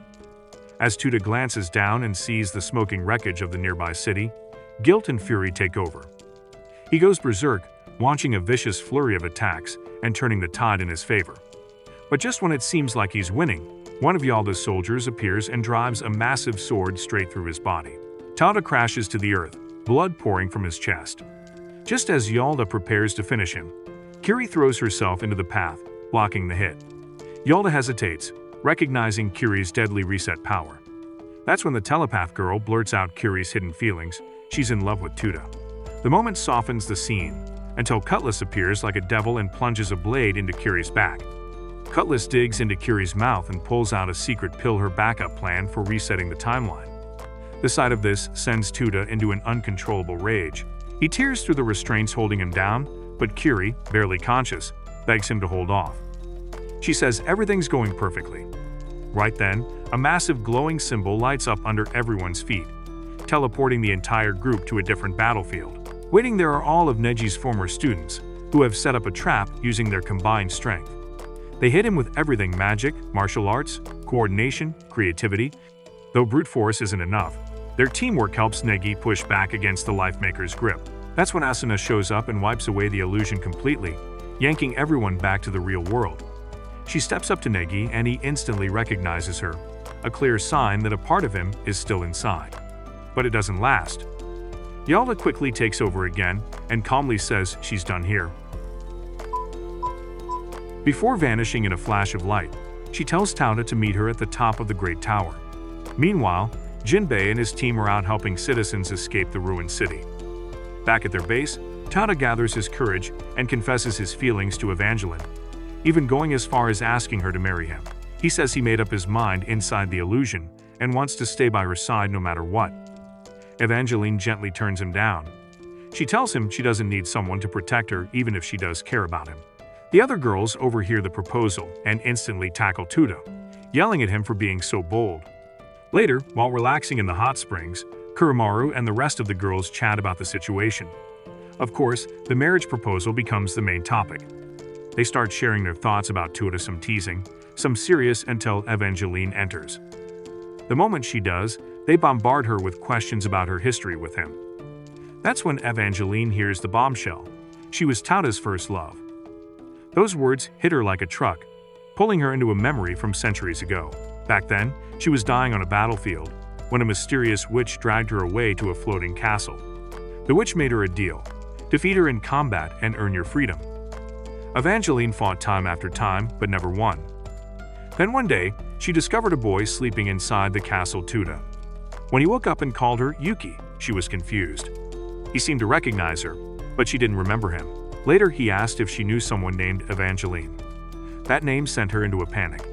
As Tota glances down and sees the smoking wreckage of the nearby city, guilt and fury take over. He goes berserk, launching a vicious flurry of attacks and turning the tide in his favor. But just when it seems like he's winning, one of Yalda's soldiers appears and drives a massive sword straight through his body. Tada crashes to the earth, blood pouring from his chest. Just as Yalda prepares to finish him, Kiri throws herself into the path, blocking the hit. Yalda hesitates, recognizing Kiri's deadly reset power. That's when the telepath girl blurts out Kiri's hidden feelings. She's in love with Tota. The moment softens the scene, until Cutlass appears like a devil and plunges a blade into Kiri's back. Cutlass digs into Kiri's mouth and pulls out a secret pill, her backup plan for resetting the timeline. The sight of this sends Tota into an uncontrollable rage. He tears through the restraints holding him down, but Kiri, barely conscious, begs him to hold off. She says everything's going perfectly. Right then, a massive glowing symbol lights up under everyone's feet, teleporting the entire group to a different battlefield. Waiting there are all of Negi's former students, who have set up a trap using their combined strength. They hit him with everything: magic, martial arts, coordination, creativity. Though brute force isn't enough, their teamwork helps Negi push back against the Lifemaker's grip. That's when Asuna shows up and wipes away the illusion completely, yanking everyone back to the real world. She steps up to Negi and he instantly recognizes her, a clear sign that a part of him is still inside. But it doesn't last. Yalda quickly takes over again and calmly says she's done here. Before vanishing in a flash of light, she tells Tada to meet her at the top of the Great Tower. Meanwhile, Jinbei and his team are out helping citizens escape the ruined city. Back at their base, Tada gathers his courage and confesses his feelings to Evangeline, even going as far as asking her to marry him. He says he made up his mind inside the illusion and wants to stay by her side no matter what. Evangeline gently turns him down. She tells him she doesn't need someone to protect her even if she does care about him. The other girls overhear the proposal and instantly tackle Tota, yelling at him for being so bold. Later, while relaxing in the hot springs, Kurumaru and the rest of the girls chat about the situation. Of course, the marriage proposal becomes the main topic. They start sharing their thoughts about Tota, some teasing, some serious, until Evangeline enters. The moment she does, they bombard her with questions about her history with him. That's when Evangeline hears the bombshell. She was Tada's first love. Those words hit her like a truck, pulling her into a memory from centuries ago. Back then, she was dying on a battlefield when a mysterious witch dragged her away to a floating castle. The witch made her a deal: defeat her in combat and earn your freedom. Evangeline fought time after time, but never won. Then one day, she discovered a boy sleeping inside the castle Tota. When he woke up and called her Yuki, she was confused. He seemed to recognize her, but she didn't remember him. Later, he asked if she knew someone named Evangeline. That name sent her into a panic.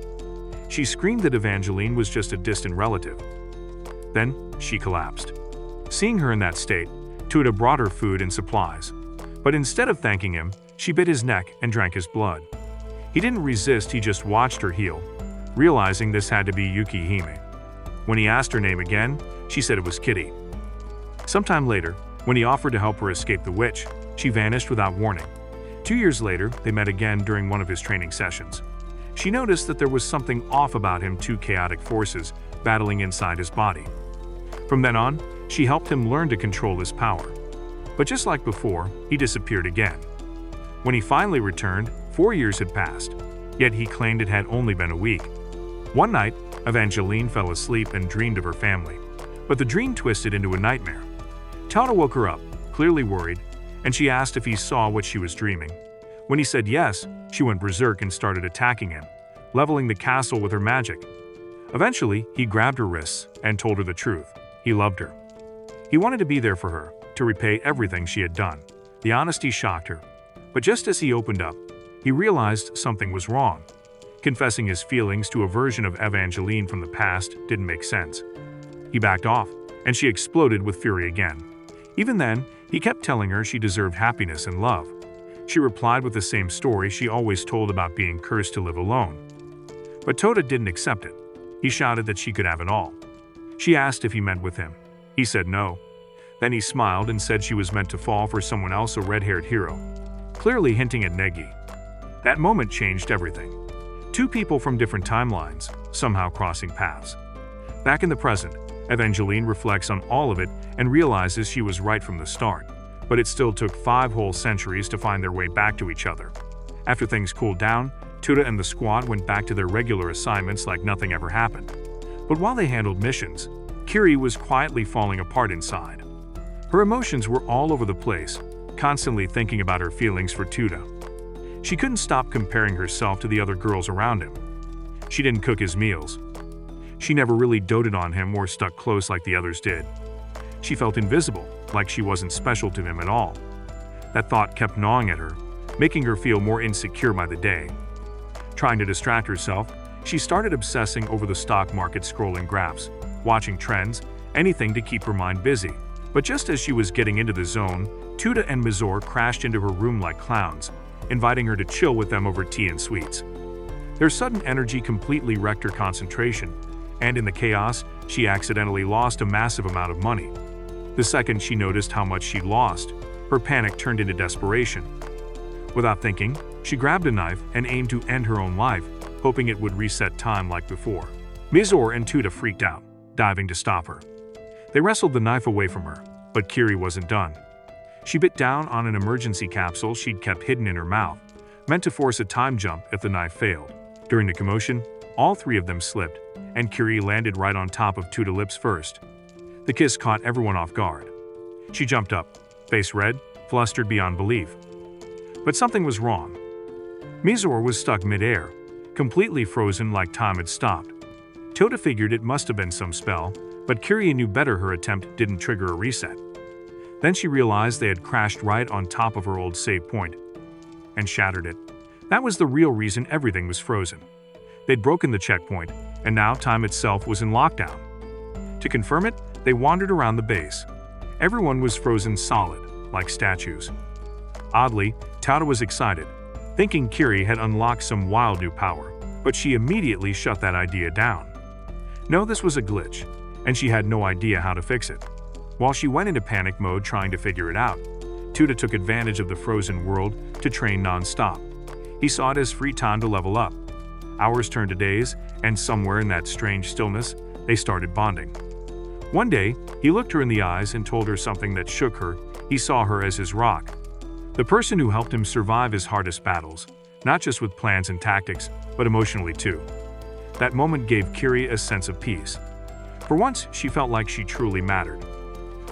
She screamed that Evangeline was just a distant relative. Then, she collapsed. Seeing her in that state, Tota brought her food and supplies. But instead of thanking him, she bit his neck and drank his blood. He didn't resist, he just watched her heal, realizing this had to be Yukihime. When he asked her name again, she said it was Kitty. Sometime later, when he offered to help her escape the witch, she vanished without warning. 2 years later, they met again during one of his training sessions. She noticed that there was something off about him, two chaotic forces battling inside his body. From then on, she helped him learn to control his power. But just like before, he disappeared again. When he finally returned, 4 years had passed, yet he claimed it had only been a week. One night, Evangeline fell asleep and dreamed of her family, but the dream twisted into a nightmare. Tada woke her up, clearly worried, and she asked if he saw what she was dreaming. When he said yes, she went berserk and started attacking him, leveling the castle with her magic. Eventually, he grabbed her wrists and told her the truth. He loved her. He wanted to be there for her, to repay everything she had done. The honesty shocked her. But just as he opened up, he realized something was wrong. Confessing his feelings to a version of Evangeline from the past didn't make sense. He backed off, and she exploded with fury again. Even then, he kept telling her she deserved happiness and love. She replied with the same story she always told about being cursed to live alone. But Tota didn't accept it. He shouted that she could have it all. She asked if he meant with him. He said no. Then he smiled and said she was meant to fall for someone else, a red-haired hero, clearly hinting at Negi. That moment changed everything. Two people from different timelines, somehow crossing paths. Back in the present, Evangeline reflects on all of it and realizes she was right from the start, but it still took 5 whole centuries to find their way back to each other. After things cooled down, Tota and the squad went back to their regular assignments like nothing ever happened. But while they handled missions, Kiri was quietly falling apart inside. Her emotions were all over the place, constantly thinking about her feelings for Tota. She couldn't stop comparing herself to the other girls around him. She didn't cook his meals. She never really doted on him or stuck close like the others did. She felt invisible, like she wasn't special to him at all. That thought kept gnawing at her, making her feel more insecure by the day. Trying to distract herself, she started obsessing over the stock market, scrolling graphs, watching trends, anything to keep her mind busy. But just as she was getting into the zone, Tota and Mizor crashed into her room like clowns, inviting her to chill with them over tea and sweets. Their sudden energy completely wrecked her concentration, and in the chaos, she accidentally lost a massive amount of money. The second she noticed how much she'd lost, her panic turned into desperation. Without thinking, she grabbed a knife and aimed to end her own life, hoping it would reset time like before. Mizor and Tota freaked out, diving to stop her. They wrestled the knife away from her, but Kiri wasn't done. She bit down on an emergency capsule she'd kept hidden in her mouth, meant to force a time jump if the knife failed. During the commotion, all 3 of them slipped, and Kiri landed right on top of Tota lips first. The kiss caught everyone off guard. She jumped up, face red, flustered beyond belief. But something was wrong. Mizor was stuck mid-air, completely frozen like time had stopped. Tota figured it must have been some spell, but Kiri knew better. Her attempt didn't trigger a reset. Then she realized they had crashed right on top of her old save point and shattered it. That was the real reason everything was frozen. They'd broken the checkpoint, and now time itself was in lockdown. To confirm it, they wandered around the base. Everyone was frozen solid, like statues. Oddly, Tada was excited, thinking Kiri had unlocked some wild new power, but she immediately shut that idea down. No, this was a glitch, and she had no idea how to fix it. While she went into panic mode trying to figure it out, Tota took advantage of the frozen world to train non-stop. He saw it as free time to level up. Hours turned to days, and somewhere in that strange stillness, they started bonding. One day, he looked her in the eyes and told her something that shook her. He saw her as his rock, the person who helped him survive his hardest battles, not just with plans and tactics, but emotionally too. That moment gave Kiri a sense of peace. For once, she felt like she truly mattered.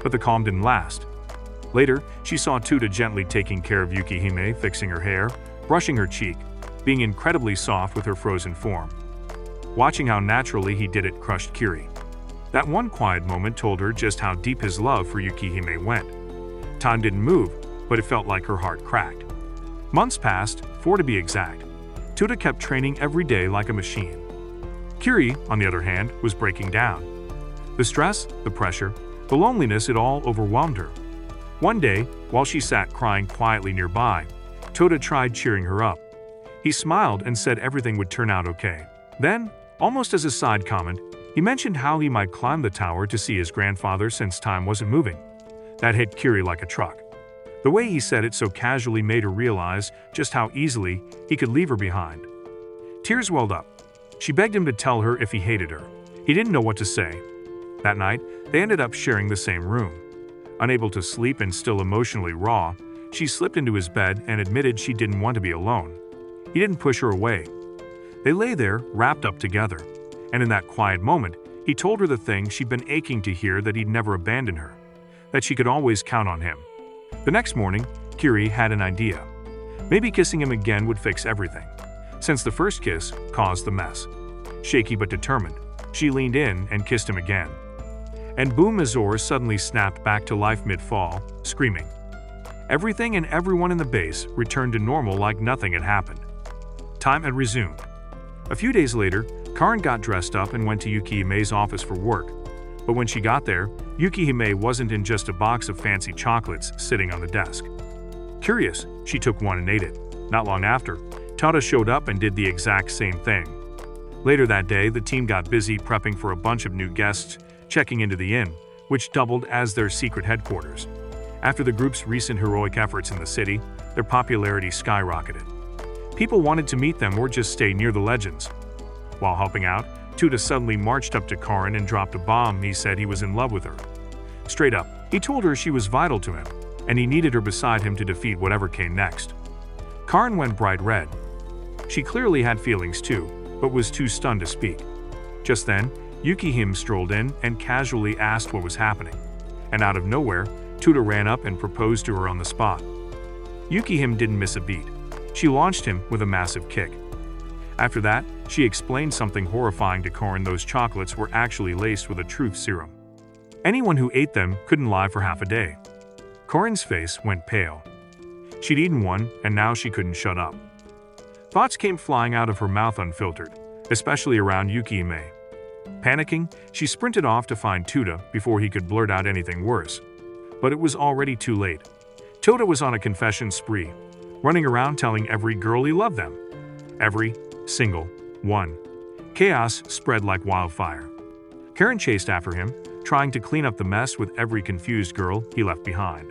But the calm didn't last. Later, she saw Tota gently taking care of Yukihime, fixing her hair, brushing her cheek, being incredibly soft with her frozen form. Watching how naturally he did it crushed Kiri. That one quiet moment told her just how deep his love for Yukihime went. Time didn't move, but it felt like her heart cracked. Months passed, 4 to be exact. Tota kept training every day like a machine. Kiri, on the other hand, was breaking down. The stress, the pressure, the loneliness, it all overwhelmed her. One day, while she sat crying quietly nearby, Tota tried cheering her up. He smiled and said everything would turn out okay. Then, almost as a side comment, he mentioned how he might climb the tower to see his grandfather since time wasn't moving. That hit Kiri like a truck. The way he said it so casually made her realize just how easily he could leave her behind. Tears welled up. She begged him to tell her if he hated her. He didn't know what to say. That night, they ended up sharing the same room. Unable to sleep and still emotionally raw, she slipped into his bed and admitted she didn't want to be alone. He didn't push her away. They lay there, wrapped up together, and in that quiet moment, he told her the thing she'd been aching to hear, that he'd never abandon her, that she could always count on him. The next morning, Kiri had an idea. Maybe kissing him again would fix everything, since the first kiss caused the mess. Shaky but determined, she leaned in and kissed him again. And boom, Azor suddenly snapped back to life mid-fall, screaming. Everything and everyone in the base returned to normal like nothing had happened. Time had resumed. A few days later, Karin got dressed up and went to Yukihime's office for work. But when she got there, Yukihime wasn't in just a box of fancy chocolates sitting on the desk. Curious, she took one and ate it. Not long after, Tada showed up and did the exact same thing. Later that day, the team got busy prepping for a bunch of new guests, checking into the inn, which doubled as their secret headquarters. After the group's recent heroic efforts in the city, their popularity skyrocketed. People wanted to meet them or just stay near the legends. While helping out, Tota suddenly marched up to Karin and dropped a bomb. He said he was in love with her. Straight up, he told her she was vital to him, and he needed her beside him to defeat whatever came next. Karin went bright red. She clearly had feelings too, but was too stunned to speak. Just then, Yukihime strolled in and casually asked what was happening. And out of nowhere, Tota ran up and proposed to her on the spot. Yukihime didn't miss a beat. She launched him with a massive kick. After that, she explained something horrifying to Karin. Those chocolates were actually laced with a truth serum. Anyone who ate them couldn't lie for half a day. Karin's face went pale. She'd eaten one, and now she couldn't shut up. Thoughts came flying out of her mouth unfiltered, especially around Yukihime. Panicking, she sprinted off to find Tota before he could blurt out anything worse. But it was already too late. Tota was on a confession spree, running around telling every girl he loved them. Every single one. Chaos spread like wildfire. Karin chased after him, trying to clean up the mess with every confused girl he left behind.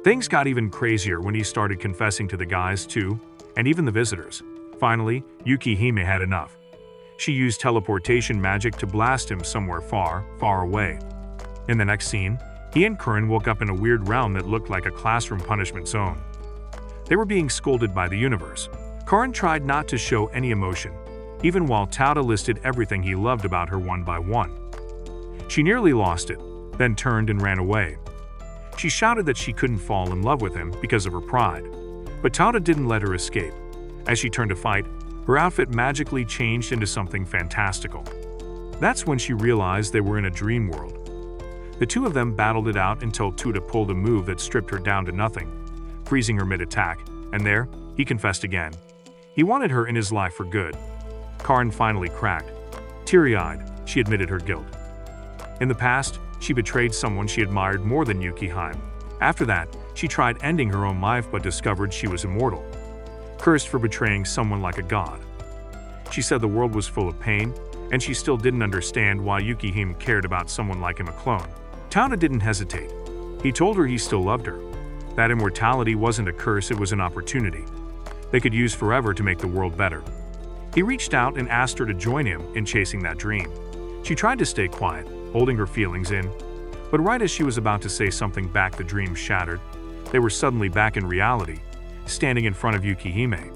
Things got even crazier when he started confessing to the guys too, and even the visitors. Finally, Yukihime had enough. She used teleportation magic to blast him somewhere far, far away. In the next scene, he and Karin woke up in a weird realm that looked like a classroom punishment zone. They were being scolded by the universe. Karin tried not to show any emotion, even while Tada listed everything he loved about her one by one. She nearly lost it, then turned and ran away. She shouted that she couldn't fall in love with him because of her pride. But Tada didn't let her escape. As she turned to fight, her outfit magically changed into something fantastical. That's when she realized they were in a dream world. The two of them battled it out until Tota pulled a move that stripped her down to nothing, freezing her mid-attack, and there, he confessed again. He wanted her in his life for good. Karin finally cracked. Teary-eyed, she admitted her guilt. In the past, she betrayed someone she admired more than Yukihime. After that, she tried ending her own life but discovered she was immortal, cursed for betraying someone like a god. She said the world was full of pain, and she still didn't understand why Yukihime cared about someone like him, a clone. Tada didn't hesitate. He told her he still loved her. That immortality wasn't a curse, it was an opportunity they could use forever to make the world better. He reached out and asked her to join him in chasing that dream. She tried to stay quiet, holding her feelings in, but right as she was about to say something back, the dream shattered. They were suddenly back in reality, standing in front of Yukihime.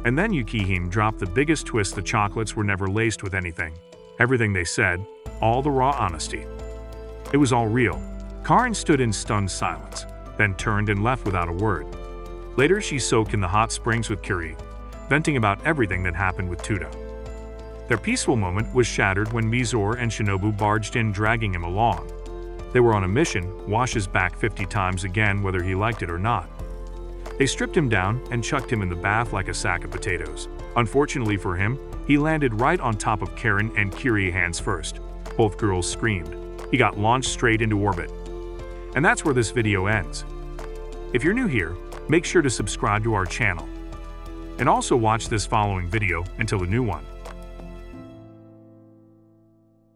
And then Yukihime dropped the biggest twist: the chocolates were never laced with anything. Everything they said, all the raw honesty. It was all real. Karin stood in stunned silence, then turned and left without a word. Later, she soaked in the hot springs with Kiri, venting about everything that happened with Tota. Their peaceful moment was shattered when Mizore and Shinobu barged in, dragging him along. They were on a mission: wash his back 50 times again whether he liked it or not. They stripped him down and chucked him in the bath like a sack of potatoes. Unfortunately for him, he landed right on top of Karin and Kiri hands first. Both girls screamed. He got launched straight into orbit. And that's where this video ends. If you're new here, make sure to subscribe to our channel. And also watch this following video until the new one.